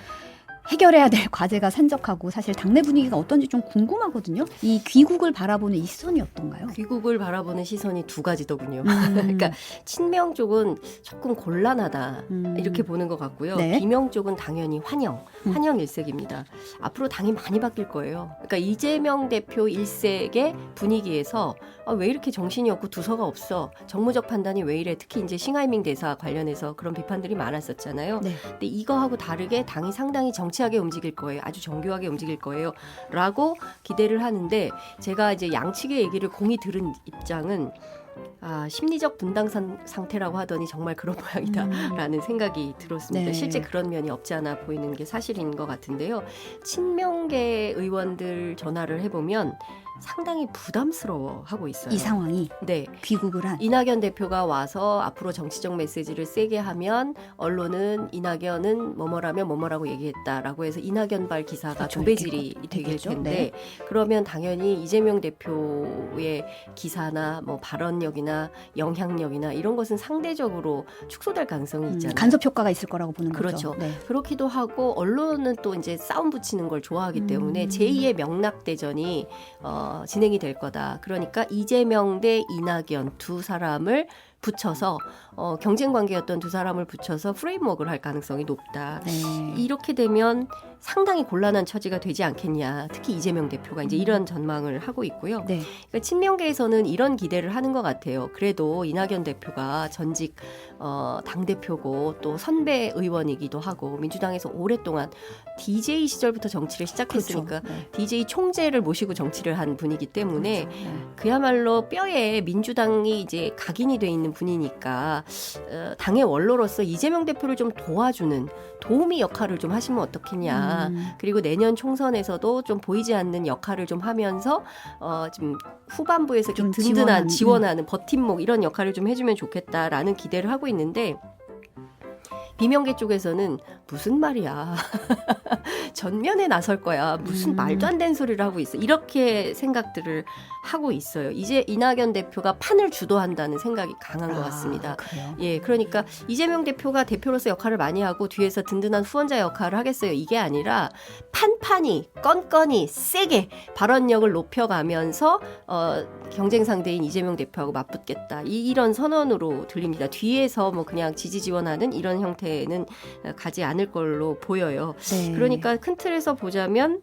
해결해야 될 과제가 산적하고 사실 당내 분위기가 어떤지 좀 궁금하거든요. 이 귀국을 바라보는 이 시선이 어떤가요? 귀국을 바라보는 시선이 두 가지더군요. 그러니까 친명 쪽은 조금 곤란하다 이렇게 보는 것 같고요. 네. 비명 쪽은 당연히 환영 일색입니다. 앞으로 당이 많이 바뀔 거예요. 그러니까 이재명 대표 일색의 분위기에서 왜 이렇게 정신이 없고 두서가 없어? 정무적 판단이 왜 이래? 특히 이제 싱하이밍 대사 관련해서 그런 비판들이 많았었잖아요. 네. 근데 이거하고 다르게 당이 상당히 정치하게 움직일 거예요. 아주 정교하게 움직일 거예요. 라고 기대를 하는데 제가 이제 양측의 얘기를 공히 들은 입장은 심리적 분당 상태라고 하더니 정말 그런 모양이다라는 생각이 들었습니다. 네. 실제 그런 면이 없지 않아 보이는 게 사실인 것 같은데요. 친명계 의원들 전화를 해보면 상당히 부담스러워하고 있어요. 이 상황이 네. 귀국을 한 이낙연 대표가 와서 앞으로 정치적 메시지를 세게 하면 언론은 이낙연은 뭐뭐라면 뭐뭐라고 얘기했다라고 해서 이낙연발 기사가 그렇죠. 도배질이 이렇게 되길 되겠죠. 텐데 네. 그러면 당연히 이재명 대표의 기사나 뭐 발언력이나 영향력이나 이런 것은 상대적으로 축소될 가능성이 있잖아요. 간섭 효과가 있을 거라고 보는 그렇죠. 거죠. 네. 그렇기도 하고 언론은 또 이제 싸움 붙이는 걸 좋아하기 때문에 제2의 명락대전이 진행이 될 거다. 그러니까 이재명 대 이낙연 두 사람을 붙여서 경쟁 관계였던 두 사람을 붙여서 프레임워크를 할 가능성이 높다. 네. 이렇게 되면 상당히 곤란한 처지가 되지 않겠냐. 특히 이재명 대표가 이제 이런 전망을 하고 있고요. 네. 그러니까 친명계에서는 이런 기대를 하는 것 같아요. 그래도 이낙연 대표가 전직 당대표고 또 선배 의원이기도 하고 민주당에서 오랫동안 DJ 시절부터 정치를 시작했으니까 그렇죠. 네. DJ 총재를 모시고 정치를 한 분이기 때문에 그렇죠. 네. 그야말로 뼈에 민주당이 이제 각인이 돼 있는 분이니까 당의 원로로서 이재명 대표를 좀 도와주는 도우미 역할을 좀 하시면 어떻겠냐. 그리고 내년 총선에서도 좀 보이지 않는 역할을 좀 하면서 좀 후반부에서 좀 좀 든든한 지원하는, 지원하는 버팀목 이런 역할을 좀 해주면 좋겠다라는 기대를 하고 있는데 비명계 쪽에서는 무슨 말이야. 전면에 나설 거야. 무슨 말도 안 되는 소리를 하고 있어. 이렇게 생각들을 하고 있어요. 이제 이낙연 대표가 판을 주도한다는 생각이 강한 것 같습니다. 그래요? 예, 그러니까 이재명 대표가 대표로서 역할을 많이 하고 뒤에서 든든한 후원자 역할을 하겠어요. 이게 아니라 판판이 건건이 세게 발언력을 높여가면서 경쟁 상대인 이재명 대표하고 맞붙겠다. 이런 선언으로 들립니다. 뒤에서 뭐 그냥 지지 지원하는 이런 형태는 가지 않을 걸로 보여요. 네. 그러니까 큰 틀에서 보자면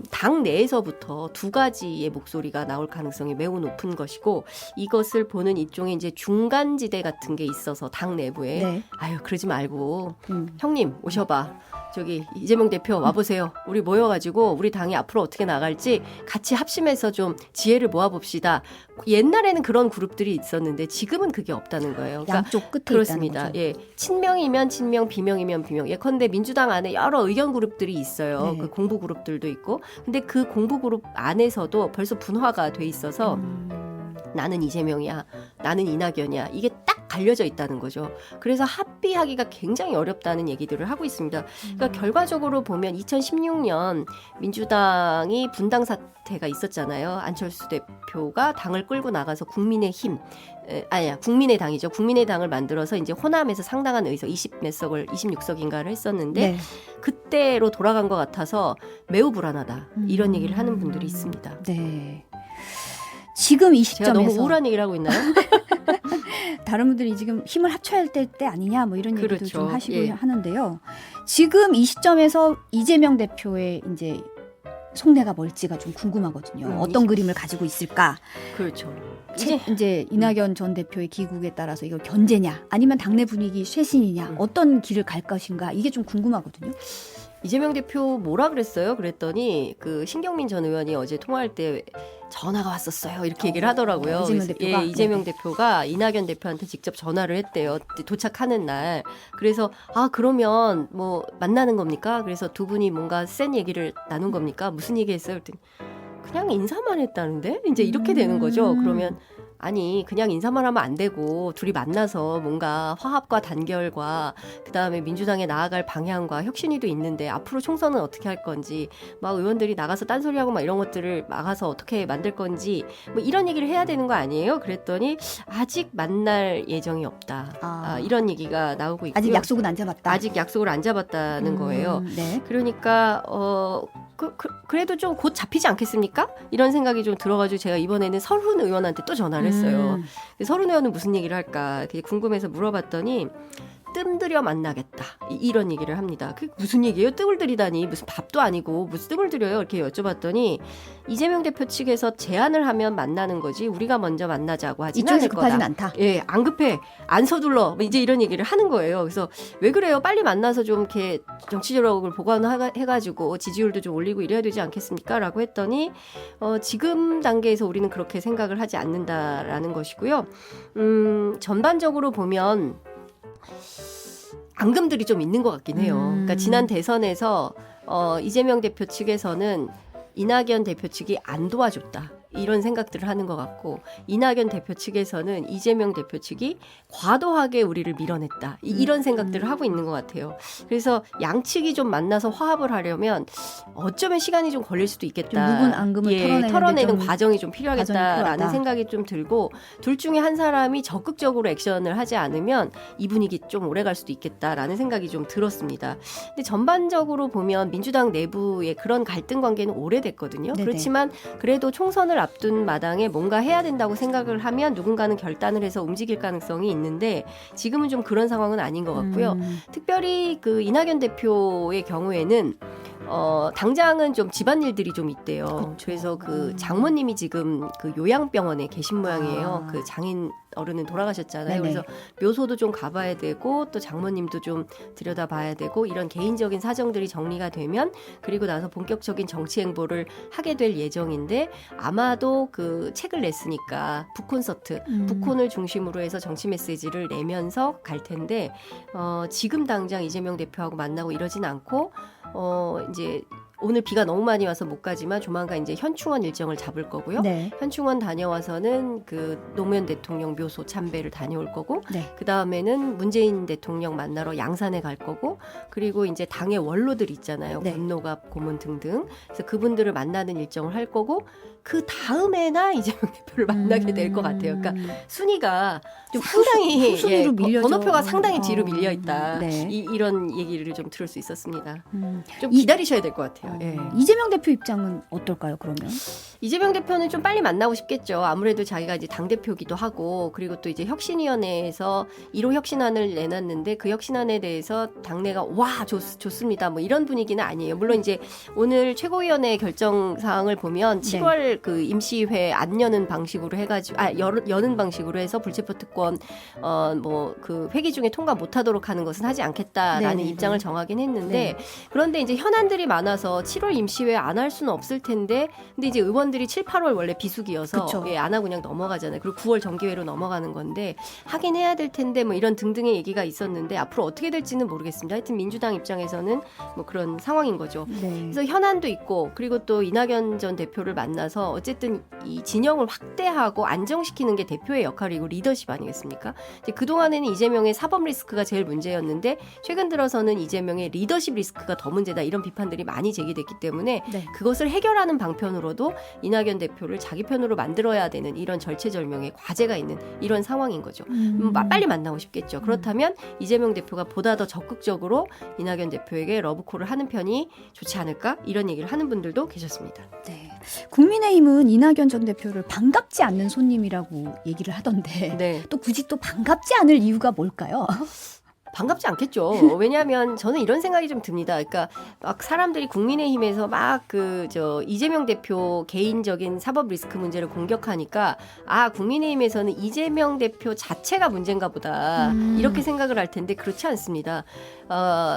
당 내에서부터 두 가지의 목소리가 나올 가능성이 매우 높은 것이고 이것을 보는 일종의 이제 중간지대 같은 게 있어서 당 내부에 네. 아유 그러지 말고 형님 오셔봐. 저기 이재명 대표 음. 와보세요. 우리 모여가지고 우리 당이 앞으로 어떻게 나갈지 같이 합심해서 좀 지혜를 모아봅시다. 옛날에는 그런 그룹들이 있었는데 지금은 그게 없다는 거예요. 그러니까 양쪽 끝에 그렇습니다. 있다는 거죠. 예, 친명이면 친명, 비명이면 비명. 예컨대 민주당 안에 여러 의견 그룹들이 있어요. 네. 그 공부 그룹들도 있고. 근데 그 공부 그룹 안에서도 벌써 분화가 돼 있어서 나는 이재명이야, 나는 이낙연이야. 이게 딱 갈려져 있다는 거죠. 그래서 합의하기가 굉장히 어렵다는 얘기들을 하고 있습니다. 그러니까 결과적으로 보면 2016년 민주당이 분당 사태가 있었잖아요. 안철수 대표가 당을 끌고 나가서 국민의힘, 국민의당이죠. 국민의당을 만들어서 이제 호남에서 상당한 의석 20몇 석을 26석인가를 했었는데 네. 그때로 돌아간 것 같아서 매우 불안하다. 이런 얘기를 하는 분들이 있습니다. 네. 지금 이 제가 너무 시점에서 우울한 얘기를 하고 있나요? 다른 분들이 지금 힘을 합쳐야 할 때 아니냐 뭐 이런 얘기도 그렇죠. 좀 하시고 예. 하는데요. 지금 이 시점에서 이재명 대표의 이제 속내가 뭘지가 좀 궁금하거든요. 어떤 그림을 가지고 있을까? 그렇죠. 이제 이낙연 전 대표의 기국에 따라서 이걸 견제냐, 아니면 당내 분위기 쇄신이냐, 어떤 길을 갈 것인가 이게 좀 궁금하거든요. 이재명 대표 뭐라 그랬어요? 그랬더니 그 신경민 전 의원이 어제 통화할 때 전화가 왔었어요. 이렇게 얘기를 하더라고요. 이재명 대표가? 예, 이재명 네. 대표가 이낙연 대표한테 직접 전화를 했대요. 도착하는 날. 그래서 그러면 뭐 만나는 겁니까? 그래서 두 분이 뭔가 센 얘기를 나눈 겁니까? 무슨 얘기했어요? 그랬더니 그냥 인사만 했다는데? 이제 이렇게 되는 거죠. 그러면 아니 그냥 인사만 하면 안 되고 둘이 만나서 뭔가 화합과 단결과 그다음에 민주당에 나아갈 방향과 혁신위도 있는데 앞으로 총선은 어떻게 할 건지 막 의원들이 나가서 딴소리하고 막 이런 것들을 막아서 어떻게 만들 건지 뭐 이런 얘기를 해야 되는 거 아니에요? 그랬더니 아직 만날 예정이 없다. 이런 얘기가 나오고 있고요. 아직 약속은 안 잡았다. 아직 약속을 안 잡았다는 거예요. 네. 그러니까 그래도 좀 곧 잡히지 않겠습니까? 이런 생각이 좀 들어가지고 제가 이번에는 설훈 의원한테 또 전화를 했어요. 설훈 의원은 무슨 얘기를 할까 궁금해서 물어봤더니 뜸들여 만나겠다 이런 얘기를 합니다. 그게 무슨 얘기예요? 뜸을 들이다니 무슨 밥도 아니고 무슨 뜸을 들여요? 이렇게 여쭤봤더니 이재명 대표 측에서 제안을 하면 만나는 거지 우리가 먼저 만나자고 하지는 않을 이쪽에서 거다. 급하진 않다. 예, 안 급해, 안 서둘러 이제 이런 얘기를 하는 거예요. 그래서 왜 그래요? 빨리 만나서 좀 이렇게 정치적으로 보완해가지고 지지율도 좀 올리고 이래야 되지 않겠습니까? 라고 했더니 지금 단계에서 우리는 그렇게 생각을 하지 않는다라는 것이고요. 전반적으로 보면 앙금들이 좀 있는 것 같긴 해요. 그러니까 지난 대선에서 이재명 대표 측에서는 이낙연 대표 측이 안 도와줬다. 이런 생각들을 하는 것 같고 이낙연 대표 측에서는 이재명 대표 측이 과도하게 우리를 밀어냈다. 이런 생각들을 하고 있는 것 같아요. 그래서 양측이 좀 만나서 화합을 하려면 어쩌면 시간이 좀 걸릴 수도 있겠다. 좀 묵은 앙금을 털어내는 좀 과정이 좀 필요하겠다라는 필요하다. 생각이 좀 들고 둘 중에 한 사람이 적극적으로 액션을 하지 않으면 이 분위기 좀 오래 갈 수도 있겠다라는 생각이 좀 들었습니다. 근데 전반적으로 보면 민주당 내부의 그런 갈등 관계는 오래됐거든요. 네네. 그렇지만 그래도 총선을 앞둔 마당에 뭔가 해야 된다고 생각을 하면 누군가는 결단을 해서 움직일 가능성이 있는데 지금은 좀 그런 상황은 아닌 것 같고요. 특별히 그 이낙연 대표의 경우에는 당장은 좀 집안일들이 좀 있대요. 그래서 그 장모님이 지금 그 요양병원에 계신 모양이에요. 그 장인 어른은 돌아가셨잖아요. 네네. 그래서 묘소도 좀 가봐야 되고 또 장모님도 좀 들여다봐야 되고 이런 개인적인 사정들이 정리가 되면 그리고 나서 본격적인 정치 행보를 하게 될 예정인데 아마도 그 책을 냈으니까 북콘서트, 북콘을 중심으로 해서 정치 메시지를 내면서 갈 텐데 지금 당장 이재명 대표하고 만나고 이러진 않고 이제 오늘 비가 너무 많이 와서 못 가지만 조만간 이제 현충원 일정을 잡을 거고요. 네. 현충원 다녀와서는 그 노무현 대통령 묘소 참배를 다녀올 거고, 네. 그 다음에는 문재인 대통령 만나러 양산에 갈 거고, 그리고 이제 당의 원로들 있잖아요. 네. 권노갑 고문 등등. 그래서 그분들을 만나는 일정을 할 거고, 그 다음에나 이재명 대표를 만나게 될 것 같아요. 그러니까 순위가 좀 상당히 후순위로 밀려져. 번호표가 상당히 뒤로 밀려 있다. 네. 이런 얘기를 좀 들을 수 있었습니다. 좀 이- 기다리셔야 될 것 같아요. 예. 이재명 대표 입장은 어떨까요? 그러면 이재명 대표는 좀 빨리 만나고 싶겠죠. 아무래도 자기가 이제 당대표기도 하고, 그리고 또 이제 혁신위원회에서 1호 혁신안을 내놨는데 그 혁신안에 대해서 당내가 와, 좋습니다. 뭐 이런 분위기는 아니에요. 물론 이제 오늘 최고위원회 결정 사항을 보면 7월 그 임시회 안 여는 방식으로 해가지고, 여는 방식으로 해서 불체포 특권, 뭐 그 회기 중에 통과 못하도록 하는 것은 하지 않겠다라는 네네네. 입장을 정하긴 했는데, 그런데 이제 현안들이 많아서 7월 임시회 안 할 수는 없을 텐데, 근데 이제 의원들이 7, 8월 원래 비수기여서 그쵸. 안 하고 그냥 넘어가잖아요. 그리고 9월 정기회로 넘어가는 건데 하긴 해야 될 텐데 뭐 이런 등등의 얘기가 있었는데 앞으로 어떻게 될지는 모르겠습니다. 하여튼 민주당 입장에서는 뭐 그런 상황인 거죠. 네. 그래서 현안도 있고 그리고 또 이낙연 전 대표를 만나서 어쨌든 이 진영을 확대하고 안정시키는 게 대표의 역할이고 리더십 아니겠습니까? 이제 그동안에는 이재명의 사법 리스크가 제일 문제였는데 최근 들어서는 이재명의 리더십 리스크가 더 문제다 이런 비판들이 많이 제기됐기 때문에 네. 그것을 해결하는 방편으로도 이낙연 대표를 자기 편으로 만들어야 되는 이런 절체절명의 과제가 있는 이런 상황인 거죠. 빨리 만나고 싶겠죠. 그렇다면 이재명 대표가 보다 더 적극적으로 이낙연 대표에게 러브콜을 하는 편이 좋지 않을까? 이런 얘기를 하는 분들도 계셨습니다. 네. 국민의힘은 이낙연 전 대표를 반갑지 않는 손님이라고 얘기를 하던데 네. 또 굳이 또 반갑지 않을 이유가 뭘까요? 반갑지 않겠죠. 왜냐하면 저는 이런 생각이 좀 듭니다. 그러니까 막 사람들이 국민의힘에서 막 이재명 대표 개인적인 사법 리스크 문제를 공격하니까 국민의힘에서는 이재명 대표 자체가 문제인가 보다 이렇게 생각을 할 텐데 그렇지 않습니다.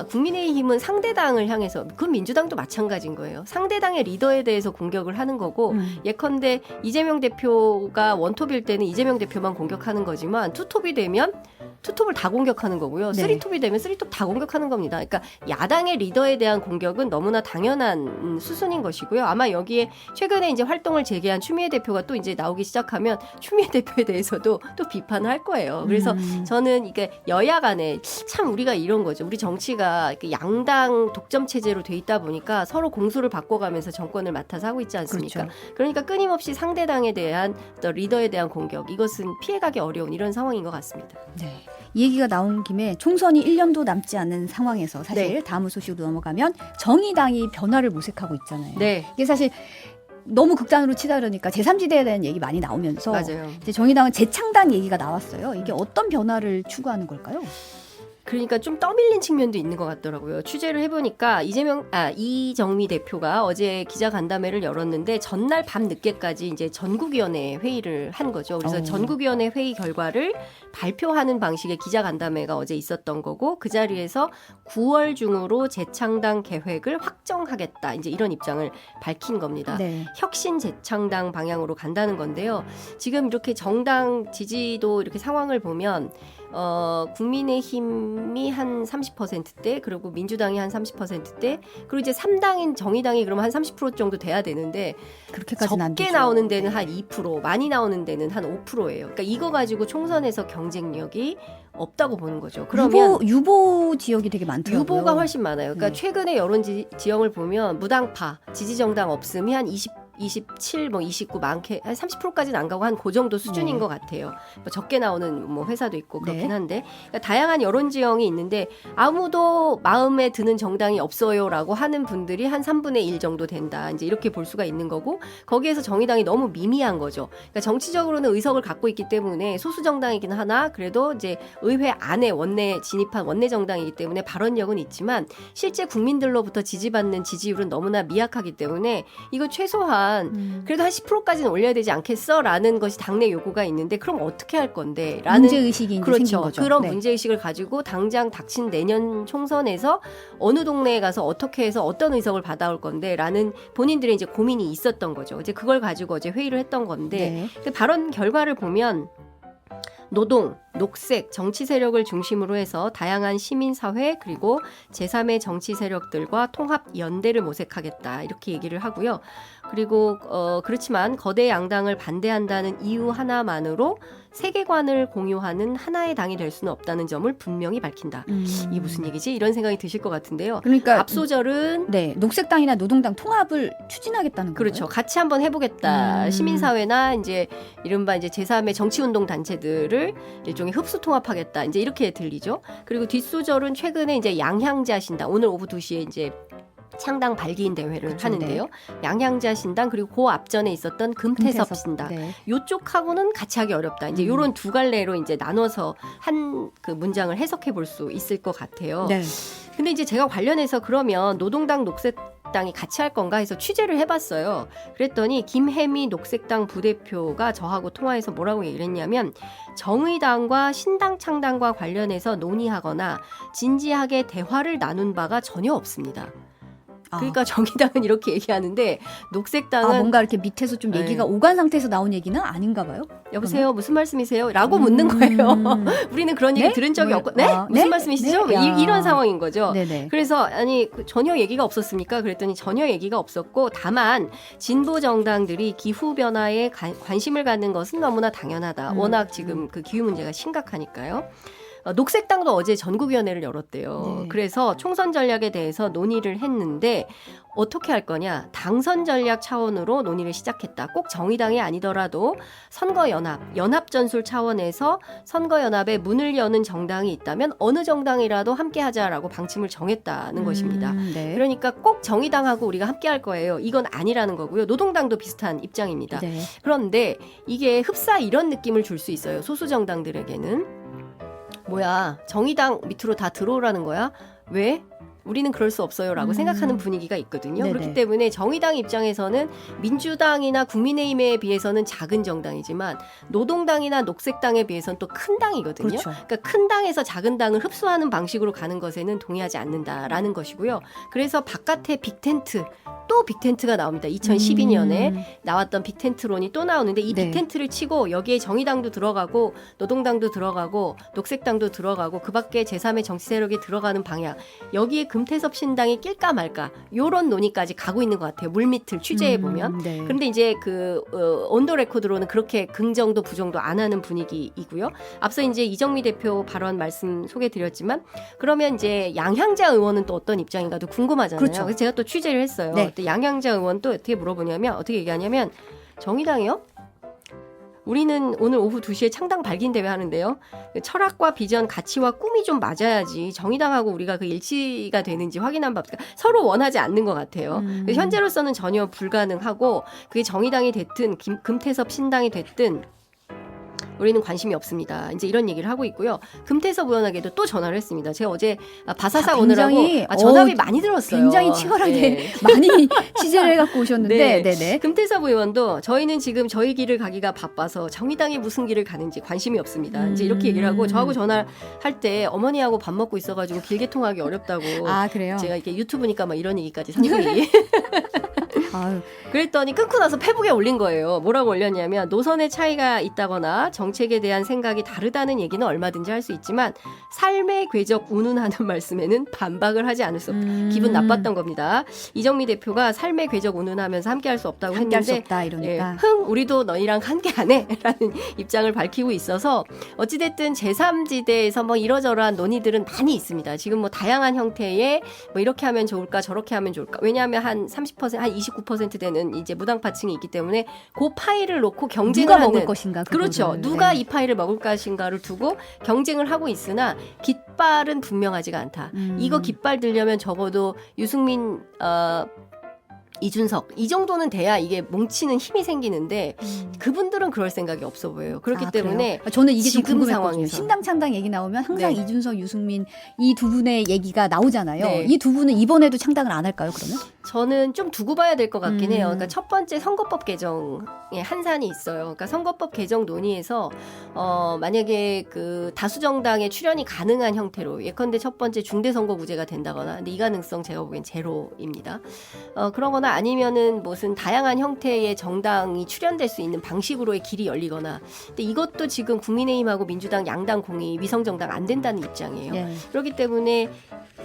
국민의힘은 상대당을 향해서 그건 민주당도 마찬가지인 거예요. 상대당의 리더에 대해서 공격을 하는 거고 예컨대 이재명 대표가 원톱일 때는 이재명 대표만 공격하는 거지만 투톱이 되면 투톱을 다 공격하는 거고요. 네. 쓰리톱이 되면 쓰리톱 다 공격하는 겁니다. 그러니까 야당의 리더에 대한 공격은 너무나 당연한 수순인 것이고요. 아마 여기에 최근에 이제 활동을 재개한 추미애 대표가 또 이제 나오기 시작하면 추미애 대표에 대해서도 또 비판을 할 거예요. 그래서 저는 이게 여야 간에 참 우리가 이런 거죠. 우리 정치가 이렇게 양당 독점 체제로 돼 있다 보니까 서로 공수를 바꿔가면서 정권을 맡아서 하고 있지 않습니까? 그렇죠. 그러니까 끊임없이 상대당에 대한 또 리더에 대한 공격, 이것은 피해가기 어려운 이런 상황인 것 같습니다. 네. 이 얘기가 나온 김에 총선이 1년도 남지 않은 상황에서 사실 네. 다음 소식으로 넘어가면 정의당이 변화를 모색하고 있잖아요. 네, 이게 사실 너무 극단으로 치다 그러니까 제3지대에 대한 얘기 많이 나오면서 맞아요. 이제 정의당은 재창당 얘기가 나왔어요. 이게 어떤 변화를 추구하는 걸까요? 그러니까 좀 떠밀린 측면도 있는 것 같더라고요. 취재를 해보니까 이정미 대표가 어제 기자간담회를 열었는데 전날 밤 늦게까지 이제 전국위원회 회의를 한 거죠. 그래서 전국위원회 회의 결과를 발표하는 방식의 기자간담회가 어제 있었던 거고 그 자리에서 9월 중으로 재창당 계획을 확정하겠다. 이제 이런 입장을 밝힌 겁니다. 네. 혁신 재창당 방향으로 간다는 건데요. 지금 이렇게 정당 지지도 이렇게 상황을 보면 국민의힘이 한 30%대, 그리고 민주당이 한 30%대, 그리고 이제 3당인 정의당이 그러면 한 30% 정도 돼야 되는데 그렇게까지는 안 적게 되죠. 나오는 데는 한 2%, 많이 나오는 데는 한 5%예요. 그러니까 이거 가지고 총선에서 경쟁력이 없다고 보는 거죠. 그러면 유보 지역이 되게 많더라고요. 유보가 훨씬 많아요. 그러니까 네. 최근에 여론 지형을 보면 무당파, 지지정당 없음이 한 27, 29 많게 한 30%까지는 안 가고 한 그 정도 수준인 네. 것 같아요. 뭐 적게 나오는 뭐 회사도 있고 그렇긴 네. 한데 그러니까 다양한 여론 지형이 있는데 아무도 마음에 드는 정당이 없어요라고 하는 분들이 한 3분의 1 정도 된다. 이제 이렇게 볼 수가 있는 거고 거기에서 정의당이 너무 미미한 거죠. 그러니까 정치적으로는 의석을 갖고 있기 때문에 소수 정당이긴 하나 그래도 이제 의회 안에 원내 진입한 원내 정당이기 때문에 발언력은 있지만 실제 국민들로부터 지지받는 지지율은 너무나 미약하기 때문에 이거 최소한 그래도 한 10%까지는 올려야 되지 않겠어? 라는 것이 당내 요구가 있는데 그럼 어떻게 할 건데? 라는 문제의식이 이제 생긴 그렇죠. 거죠. 그런 네. 문제의식을 가지고 당장 닥친 내년 총선에서 어느 동네에 가서 어떻게 해서 어떤 의석을 받아올 건데? 라는 본인들의 이제 고민이 있었던 거죠. 이제 그걸 가지고 어제 회의를 했던 건데 네. 그 발언 결과를 보면 노동, 녹색, 정치 세력을 중심으로 해서 다양한 시민사회 그리고 제3의 정치 세력들과 통합 연대를 모색하겠다 이렇게 얘기를 하고요. 그리고 그렇지만 거대 양당을 반대한다는 이유 하나만으로 세계관을 공유하는 하나의 당이 될 수는 없다는 점을 분명히 밝힌다. 이게 무슨 얘기지? 이런 생각이 드실 것 같은데요. 그러니까 앞소절은 네, 녹색당이나 노동당 통합을 추진하겠다는 거예요. 그렇죠. 같이 한번 해보겠다. 시민사회나 이제 이른바 이제 제3의 정치운동 단체들을 일종의 흡수 통합하겠다. 이제 이렇게 들리죠. 그리고 뒷소절은 최근에 이제 양향자 신당 오늘 오후 2시에 이제 창당 발기인 대회를 그렇죠, 하는데요. 양향자 신당 그리고 그 앞전에 있었던 금태섭 신당. 네. 요쪽하고는 같이 하기 어렵다. 이제 요런 두 갈래로 이제 나눠서 한 그 문장을 해석해 볼 수 있을 것 같아요. 네. 근데 이제 제가 관련해서 그러면 노동당 녹색당이 같이 할 건가 해서 취재를 해봤어요. 그랬더니 김혜미 녹색당 부대표가 저하고 통화해서 뭐라고 얘기를 했냐면 정의당과 신당 창당과 관련해서 논의하거나 진지하게 대화를 나눈 바가 전혀 없습니다. 그러니까 정의당은 이렇게 얘기하는데 녹색당은 뭔가 이렇게 밑에서 좀 네. 얘기가 오간 상태에서 나온 얘기는 아닌가 봐요. 여보세요 무슨 말씀이세요? 라고 묻는 거예요. 우리는 그런 얘기 네? 들은 적이 뭐, 없고 네? 아, 무슨 네? 말씀이시죠? 네? 야. 이런 상황인 거죠. 네네. 그래서 아니 전혀 얘기가 없었습니까? 그랬더니 전혀 얘기가 없었고 다만 진보 정당들이 기후 변화에 관심을 갖는 것은 너무나 당연하다. 워낙 지금 그 기후 문제가 심각하니까요. 녹색당도 어제 전국위원회를 열었대요. 네. 그래서 총선 전략에 대해서 논의를 했는데 어떻게 할 거냐. 당선 전략 차원으로 논의를 시작했다. 꼭 정의당이 아니더라도 선거연합, 연합전술 차원에서 선거연합에 문을 여는 정당이 있다면 어느 정당이라도 함께하자라고 방침을 정했다는 것입니다. 네. 그러니까 꼭 정의당하고 우리가 함께할 거예요. 이건 아니라는 거고요. 노동당도 비슷한 입장입니다. 네. 그런데 이게 흡사 이런 느낌을 줄 수 있어요. 소수 정당들에게는. 뭐야 정의당 밑으로 다 들어오라는 거야? 왜? 우리는 그럴 수 없어요라고 생각하는 분위기가 있거든요. 네네. 그렇기 때문에 정의당 입장에서는 민주당이나 국민의힘에 비해서는 작은 정당이지만 노동당이나 녹색당에 비해서는 또 큰 당이거든요. 그렇죠. 그러니까 큰 당에서 작은 당을 흡수하는 방식으로 가는 것에는 동의하지 않는다라는 것이고요. 그래서 바깥에 빅텐트, 또 빅텐트가 나옵니다. 2012년에 나왔던 빅텐트론이 또 나오는데 이 네. 빅텐트를 치고 여기에 정의당도 들어가고 노동당도 들어가고 녹색당도 들어가고 그 밖에 제3의 정치 세력이 들어가는 방향, 여기에 금태섭 신당이 낄까 말까 요런 논의까지 가고 있는 것 같아요. 물밑을 취재해 보면. 네. 그런데 이제 그 온더 레코드로는 그렇게 긍정도 부정도 안 하는 분위기이고요. 앞서 이제 이정미 대표 발언 말씀 소개드렸지만 그러면 이제 양향자 의원은 또 어떤 입장인가도 궁금하잖아요. 그렇죠. 그래서 제가 또 취재를 했어요. 네. 또 양향자 의원 또 어떻게 물어보냐면 어떻게 얘기하냐면 정의당이요? 우리는 오늘 오후 2시에 창당 발긴 대회 하는데요. 철학과 비전, 가치와 꿈이 좀 맞아야지 정의당하고 우리가 그 일치가 되는지 확인한 바 없으니까 서로 원하지 않는 것 같아요. 그래서 현재로서는 전혀 불가능하고 그게 정의당이 됐든 금태섭 신당이 됐든 우리는 관심이 없습니다. 이제 이런 얘기를 하고 있고요. 금태섭 의원에게도 또 전화를 했습니다. 제가 어제 바사삭 오느라고 굉장히, 전화비 많이 들었어요. 굉장히 치열하게 네. 많이 취재를 해갖고 오셨는데, 네. 네네. 금태섭 의원도 저희는 지금 저희 길을 가기가 바빠서 정의당이 무슨 길을 가는지 관심이 없습니다. 이제 이렇게 얘기를 하고 저하고 전화할 때 어머니하고 밥 먹고 있어가지고 길게 통하기 어렵다고. 아, 그래요? 제가 이렇게 유튜브니까 막 이런 얘기까지 상당히. 아유, 그랬더니 끊고 나서 페북에 올린 거예요. 뭐라고 올렸냐면 노선의 차이가 있다거나 정책에 대한 생각이 다르다는 얘기는 얼마든지 할 수 있지만 삶의 궤적 운운하는 말씀에는 반박을 하지 않을 수 없다. 기분 나빴던 겁니다. 이정미 대표가 삶의 궤적 운운하면서 함께할 수 없다고 함께할 수 했는데 없다 이러니까. 흥 우리도 너희랑 함께 안 해라는 입장을 밝히고 있어서 어찌됐든 제3지대에서 뭐 이러저러한 논의들은 많이 있습니다. 지금 뭐 다양한 형태의 뭐 이렇게 하면 좋을까 저렇게 하면 좋을까. 왜냐하면 한 30%, 한 29% 되는 이제 무당파층이 있기 때문에 그 파일을 놓고 경쟁을 누가 하는 먹을 것인가? 그렇죠. 그거를. 누가 네. 이 파일을 먹을 것인가를 두고 경쟁을 하고 있으나 깃발은 분명하지가 않다. 이거 깃발 들려면 적어도 유승민 이준석 이 정도는 돼야 이게 뭉치는 힘이 생기는데 그분들은 그럴 생각이 없어 보여요. 그렇기 아, 때문에 그래요? 저는 이게 좀 지금 궁금했거든요. 상황에서. 신당 창당 얘기 나오면 항상 네. 이준석, 유승민 이 두 분의 얘기가 나오잖아요. 네. 이 두 분은 이번에도 창당을 안 할까요? 그러면? 저는 좀 두고 봐야 될 것 같긴 해요. 그러니까 첫 번째 선거법 개정에 한산이 있어요. 그러니까 선거법 개정 논의에서 만약에 그 다수 정당의 출연이 가능한 형태로 예컨대 첫 번째 중대선거구제가 된다거나, 근데 이 가능성 제가 보기엔 제로입니다. 그러거나 아니면은 무슨 다양한 형태의 정당이 출연될 수 있는 방식으로의 길이 열리거나, 근데 이것도 지금 국민의힘하고 민주당 양당 공이 위성정당 안 된다는 입장이에요. 예. 그렇기 때문에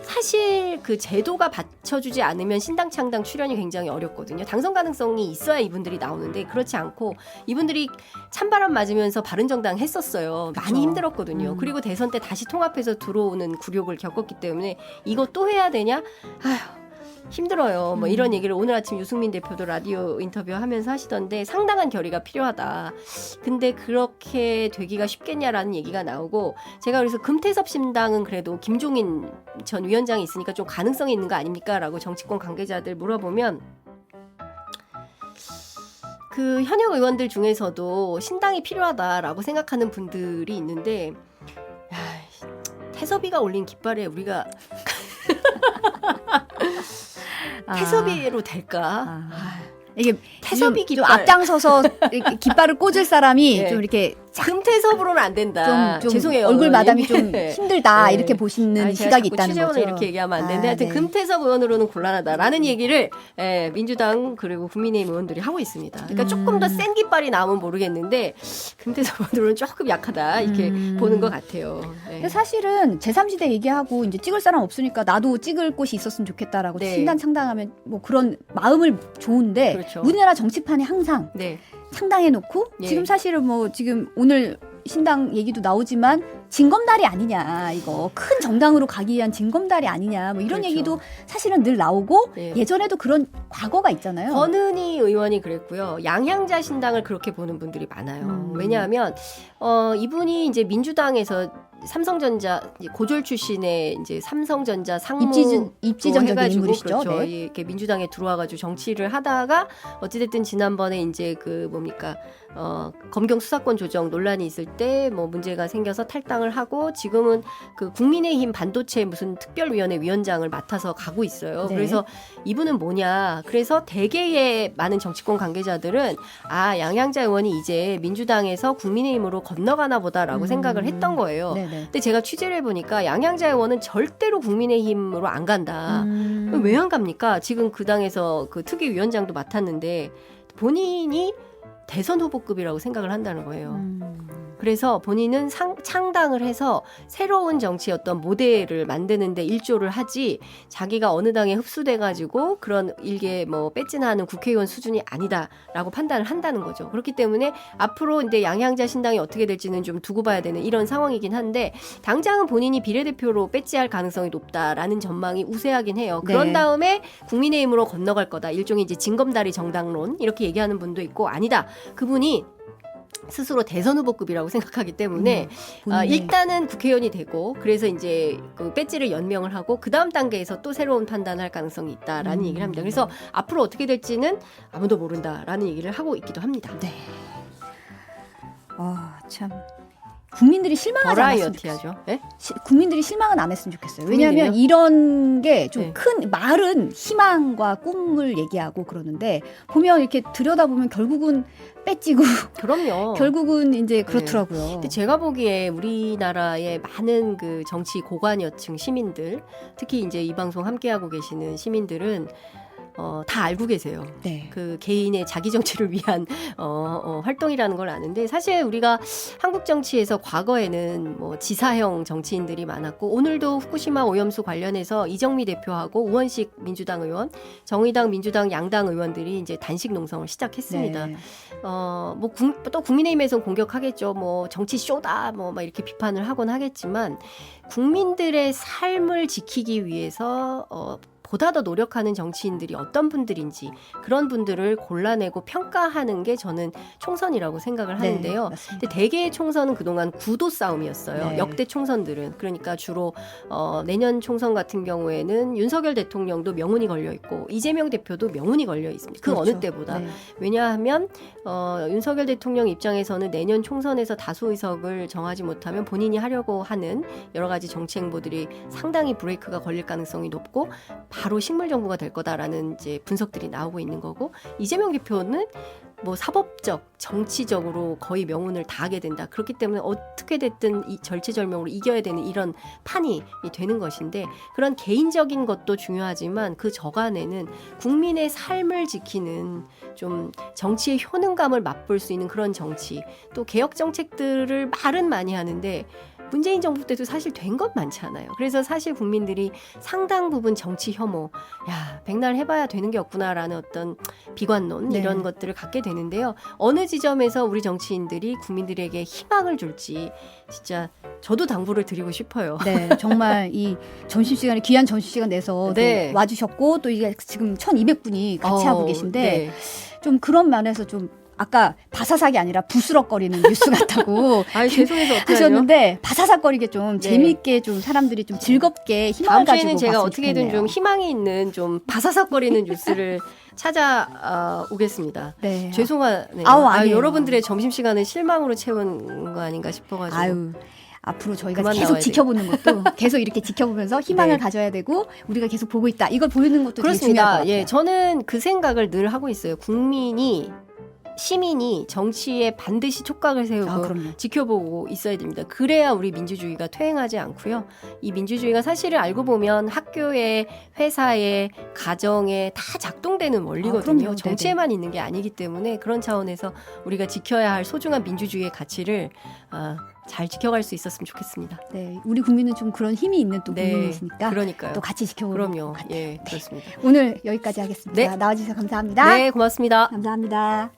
사실 그 제도가 받쳐주지 않으면 신당 창당 출연이 굉장히 어렵거든요. 당선 가능성이 있어야 이분들이 나오는데 그렇지 않고 이분들이 찬바람 맞으면서 바른정당 했었어요. 많이 그렇죠. 힘들었거든요. 그리고 대선 때 다시 통합해서 들어오는 굴욕을 겪었기 때문에 이거 또 해야 되냐? 아휴. 힘들어요. 뭐 이런 얘기를 오늘 아침 유승민 대표도 라디오 인터뷰하면서 하시던데 상당한 결의가 필요하다. 근데 그렇게 되기가 쉽겠냐라는 얘기가 나오고, 제가 그래서 금태섭 신당은 그래도 김종인 전 위원장이 있으니까 좀 가능성이 있는 거 아닙니까? 라고 정치권 관계자들 물어보면 그 현역 의원들 중에서도 신당이 필요하다라고 생각하는 분들이 있는데, 야, 태섭이가 올린 깃발에 우리가 태섭이로 될까? 이게 태섭이 좀 깃발. 앞장서서 이렇게 깃발을 꽂을 사람이 네. 좀 이렇게 금태섭으로는 안 된다. 좀 죄송해요. 얼굴 마담이 좀 네. 힘들다 네. 이렇게 보시는 아니, 제가 시각이 자꾸 있다는 취재원을 거죠. 이렇게 얘기하면 안 되는데 하여튼 네. 금태섭 의원으로는 곤란하다라는 얘기를 민주당 그리고 국민의힘 의원들이 하고 있습니다. 그러니까 조금 더 센 깃발이 나오면 모르겠는데 금태섭 의원으로는 조금 약하다 이렇게 보는 것 같아요. 네. 근데 사실은 제3지대 얘기하고 이제 찍을 사람 없으니까 나도 찍을 곳이 있었으면 좋겠다라고 네. 신당 창당하면 뭐 그런 마음을 좋은데 그렇죠. 우리나라 정치판에 항상 네. 창당해놓고 예. 지금 사실은 뭐 지금 오늘 신당 얘기도 나오지만 징검다리 아니냐, 이거 큰 정당으로 가기 위한 징검다리 아니냐, 뭐 이런 그렇죠. 얘기도 사실은 늘 나오고 네. 예전에도 그런 과거가 있잖아요. 권은희 의원이 그랬고요. 양향자 신당을 그렇게 보는 분들이 많아요. 왜냐하면 이분이 이제 민주당에서 삼성전자 고졸 출신의 이제 삼성전자 상무 입지전적인 해가지고 인물이시죠. 그렇죠. 네. 이렇게 민주당에 들어와가지고 정치를 하다가 어찌됐든 지난번에 이제 그 뭡니까 검경 수사권 조정 논란이 있을 때 뭐 문제가 생겨서 탈당을 하고 지금은 그 국민의힘 반도체 무슨 특별위원회 위원장을 맡아서 가고 있어요. 네. 그래서 이분은 뭐냐? 그래서 대개의 많은 정치권 관계자들은 양양자 의원이 이제 민주당에서 국민의힘으로 건너가나 보다라고 생각을 했던 거예요. 네네. 근데 제가 취재를 해보니까 양양자 의원은 절대로 국민의힘으로 안 간다. 왜 안 갑니까? 지금 그 당에서 그 특위위원장도 맡았는데 본인이 대선 후보급이라고 생각을 한다는 거예요. 그래서 본인은 창당을 해서 새로운 정치의 어떤 모델을 만드는데 일조를 하지 자기가 어느 당에 흡수돼가지고 그런 일개 뭐 빼진하는 국회의원 수준이 아니다라고 판단을 한다는 거죠. 그렇기 때문에 앞으로 이제 양양자 신당이 어떻게 될지는 좀 두고 봐야 되는 이런 상황이긴 한데 당장은 본인이 비례대표로 배지할 가능성이 높다라는 전망이 우세하긴 해요. 그런 네. 다음에 국민의힘으로 건너갈 거다. 일종의 이제 징검다리 정당론 이렇게 얘기하는 분도 있고 아니다. 그분이 스스로 대선 후보급이라고 생각하기 때문에 일단은 국회의원이 되고 그래서 이제 그 배지를 연명을 하고 그 다음 단계에서 또 새로운 판단을 할 가능성이 있다라는 얘기를 합니다. 그래서 앞으로 어떻게 될지는 아무도 모른다라는 얘기를 하고 있기도 합니다. 네. 참 국민들이 실망하지 않았으면 좋겠어요. 버라이어티하죠. 네? 국민들이 실망은 안 했으면 좋겠어요. 왜냐하면 국민들이요? 이런 게 좀 네. 큰 말은 희망과 꿈을 얘기하고 그러는데 보면 이렇게 들여다보면 결국은 빼찌고 그럼요. 결국은 이제 그렇더라고요. 근데 제가 보기에 우리나라의 많은 그 정치 고관여층 시민들, 특히 이제 이 방송 함께하고 계시는 시민들은 다 알고 계세요. 네. 그 개인의 자기 정치를 위한 활동이라는 걸 아는데 사실 우리가 한국 정치에서 과거에는 뭐 지사형 정치인들이 많았고 오늘도 후쿠시마 오염수 관련해서 이정미 대표하고 우원식 민주당 의원, 정의당 민주당 양당 의원들이 이제 단식 농성을 시작했습니다. 네. 또 국민의힘에서 공격하겠죠. 뭐 정치 쇼다 뭐 막 이렇게 비판을 하곤 하겠지만 국민들의 삶을 지키기 위해서 보다 더 노력하는 정치인들이 어떤 분들인지 그런 분들을 골라내고 평가하는 게 저는 총선이라고 생각을 하는데요. 맞습니다. 근데 대개의 총선은 그동안 구도 싸움이었어요. 네. 역대 총선들은. 그러니까 주로 내년 총선 같은 경우에는 윤석열 대통령도 명운이 걸려 있고 이재명 대표도 명운이 걸려 있습니다. 그 그렇죠. 어느 때보다. 네. 왜냐하면 윤석열 대통령 입장에서는 내년 총선에서 다수 의석을 정하지 못하면 본인이 하려고 하는 여러 가지 정치 행보들이 상당히 브레이크가 걸릴 가능성이 높고 바로 식물 정부가 될 거다라는 이제 분석들이 나오고 있는 거고 이재명 대표는 뭐 사법적, 정치적으로 거의 명운을 다하게 된다. 그렇기 때문에 어떻게 됐든 이 절체절명으로 이겨야 되는 이런 판이 되는 것인데 그런 개인적인 것도 중요하지만 그 저간에는 국민의 삶을 지키는 좀 정치의 효능감을 맛볼 수 있는 그런 정치 또 개혁 정책들을 말은 많이 하는데 문재인 정부 때도 사실 된 것 많지 않아요. 그래서 사실 국민들이 상당 부분 정치 혐오, 백날 해봐야 되는 게 없구나라는 어떤 비관론 네. 이런 것들을 갖게 되는데요. 어느 지점에서 우리 정치인들이 국민들에게 희망을 줄지 진짜 저도 당부를 드리고 싶어요. 네, 정말 이 점심시간에 귀한 점심시간 내서 네. 또 와주셨고 또 이게 지금 1,200분이 같이 하고 계신데 네. 좀 그런 면에서 좀 아까 바사삭이 아니라 부스럭거리는 뉴스 같다고 아니 죄송해서 어떡하죠? 하셨는데 바사삭거리게 좀 네. 재미있게 좀 사람들이 좀 즐겁게 희망을 다음 가지고 주에는 제가 봤으면 어떻게든 좋겠네요. 좀 희망이 있는 좀 바사삭거리는 뉴스를 찾아오겠습니다. 네. 죄송하네요. 아니에요. 여러분들의 점심시간을 실망으로 채운 거 아닌가 싶어가지고. 아유. 앞으로 저희가 그만 계속 나와야 지켜보는 것도 계속 이렇게 지켜보면서 희망을 네. 가져야 되고 우리가 계속 보고 있다. 이걸 보이는 것도 되게 중요할 것 그렇습니다. 같아요. 예, 저는 그 생각을 늘 하고 있어요. 시민이 정치에 반드시 촉각을 세우고 그럼요. 지켜보고 있어야 됩니다. 그래야 우리 민주주의가 퇴행하지 않고요. 이 민주주의가 사실을 알고 보면 학교에, 회사에, 가정에 다 작동되는 원리거든요. 그럼요. 정치에만 있는 게 아니기 때문에 그런 차원에서 우리가 지켜야 할 소중한 민주주의의 가치를 잘 지켜갈 수 있었으면 좋겠습니다. 네, 우리 국민은 좀 그런 힘이 있는 또 국민이시니까 그러니까요. 또 같이 지켜보는 그럼요. 것 같아요. 예, 그렇습니다. 오늘 여기까지 하겠습니다. 네. 나와주셔서 감사합니다. 네, 고맙습니다. 감사합니다.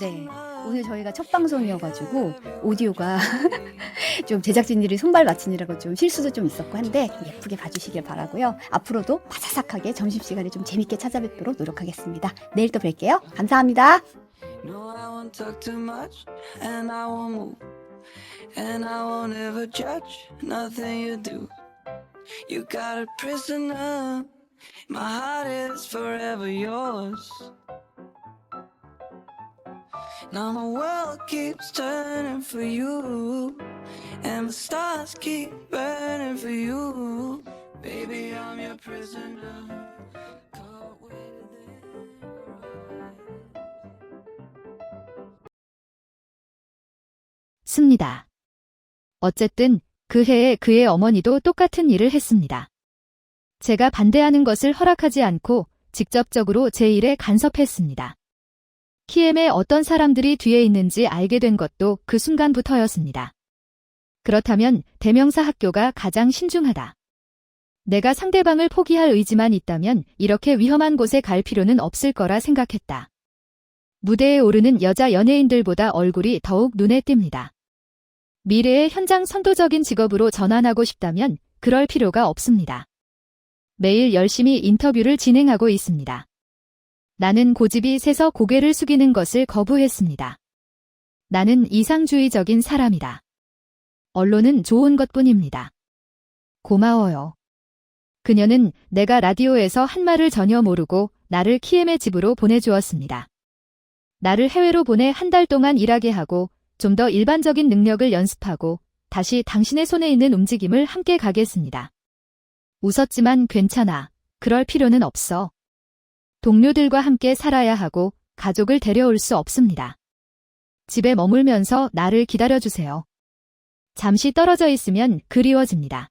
네, 오늘 저희가 첫 방송이어가지고 오디오가 좀 제작진들이 손발 맞추느라고 좀 실수도 좀 있었고 한데 예쁘게 봐주시길 바라고요. 앞으로도 바사삭하게 점심시간에 좀 재밌게 찾아뵙도록 노력하겠습니다. 내일 또 뵐게요. 감사합니다. No, I won't talk too much, and I won't move, and I won't ever judge nothing you do. You got a prisoner, my heart is forever yours. Now the world keeps turning for you, and the stars keep burning for you. Baby, I'm your prisoner. Caught within 습니다. 어쨌든 그 해에 그의 어머니도 똑같은 일을 했습니다. 제가 반대하는 것을 허락하지 않고 직접적으로 제 일에 간섭했습니다. 키엠에 어떤 사람들이 뒤에 있는지 알게 된 것도 그 순간부터였습니다. 그렇다면 대명사 학교가 가장 신중하다. 내가 상대방을 포기할 의지만 있다면 이렇게 위험한 곳에 갈 필요는 없을 거라 생각했다. 무대에 오르는 여자 연예인들보다 얼굴이 더욱 눈에 띕니다. 미래의 현장 선도적인 직업으로 전환하고 싶다면 그럴 필요가 없습니다. 매일 열심히 인터뷰를 진행하고 있습니다. 나는 고집이 세서 고개를 숙이는 것을 거부했습니다. 나는 이상주의적인 사람이다. 언론은 좋은 것뿐입니다. 고마워요. 그녀는 내가 라디오에서 한 말을 전혀 모르고 나를 키엠의 집으로 보내주었습니다. 나를 해외로 보내 한 달 동안 일하게 하고 좀 더 일반적인 능력을 연습하고 다시 당신의 손에 있는 움직임을 함께 가겠습니다. 웃었지만 괜찮아. 그럴 필요는 없어. 동료들과 함께 살아야 하고 가족을 데려올 수 없습니다. 집에 머물면서 나를 기다려주세요. 잠시 떨어져 있으면 그리워집니다.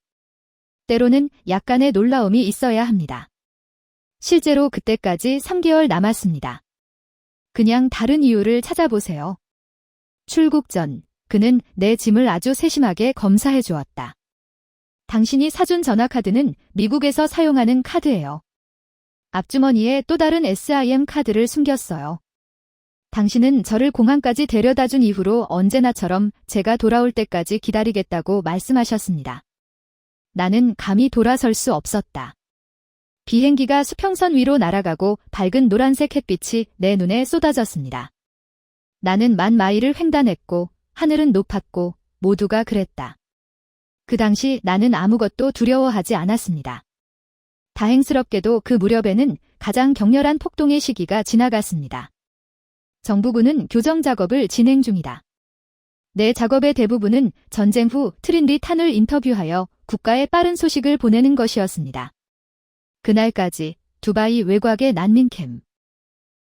때로는 약간의 놀라움이 있어야 합니다. 실제로 그때까지 3개월 남았습니다. 그냥 다른 이유를 찾아보세요. 출국 전 그는 내 짐을 아주 세심하게 검사해 주었다. 당신이 사준 전화카드는 미국에서 사용하는 카드예요. 앞주머니에 또 다른 SIM 카드를 숨겼어요. 당신은 저를 공항까지 데려다 준 이후로 언제나처럼 제가 돌아올 때까지 기다리겠다고 말씀하셨습니다. 나는 감히 돌아설 수 없었다. 비행기가 수평선 위로 날아가고 밝은 노란색 햇빛이 내 눈에 쏟아졌습니다. 나는 10,000마일을 횡단했고 하늘은 높았고 모두가 그랬다. 그 당시 나는 아무것도 두려워하지 않았습니다. 다행스럽게도 그 무렵에는 가장 격렬한 폭동의 시기가 지나갔습니다. 정부군은 교정 작업을 진행 중이다. 내 작업의 대부분은 전쟁 후 트린리 탄을 인터뷰하여 국가에 빠른 소식을 보내는 것이었습니다. 그날까지 두바이 외곽의 난민 캠.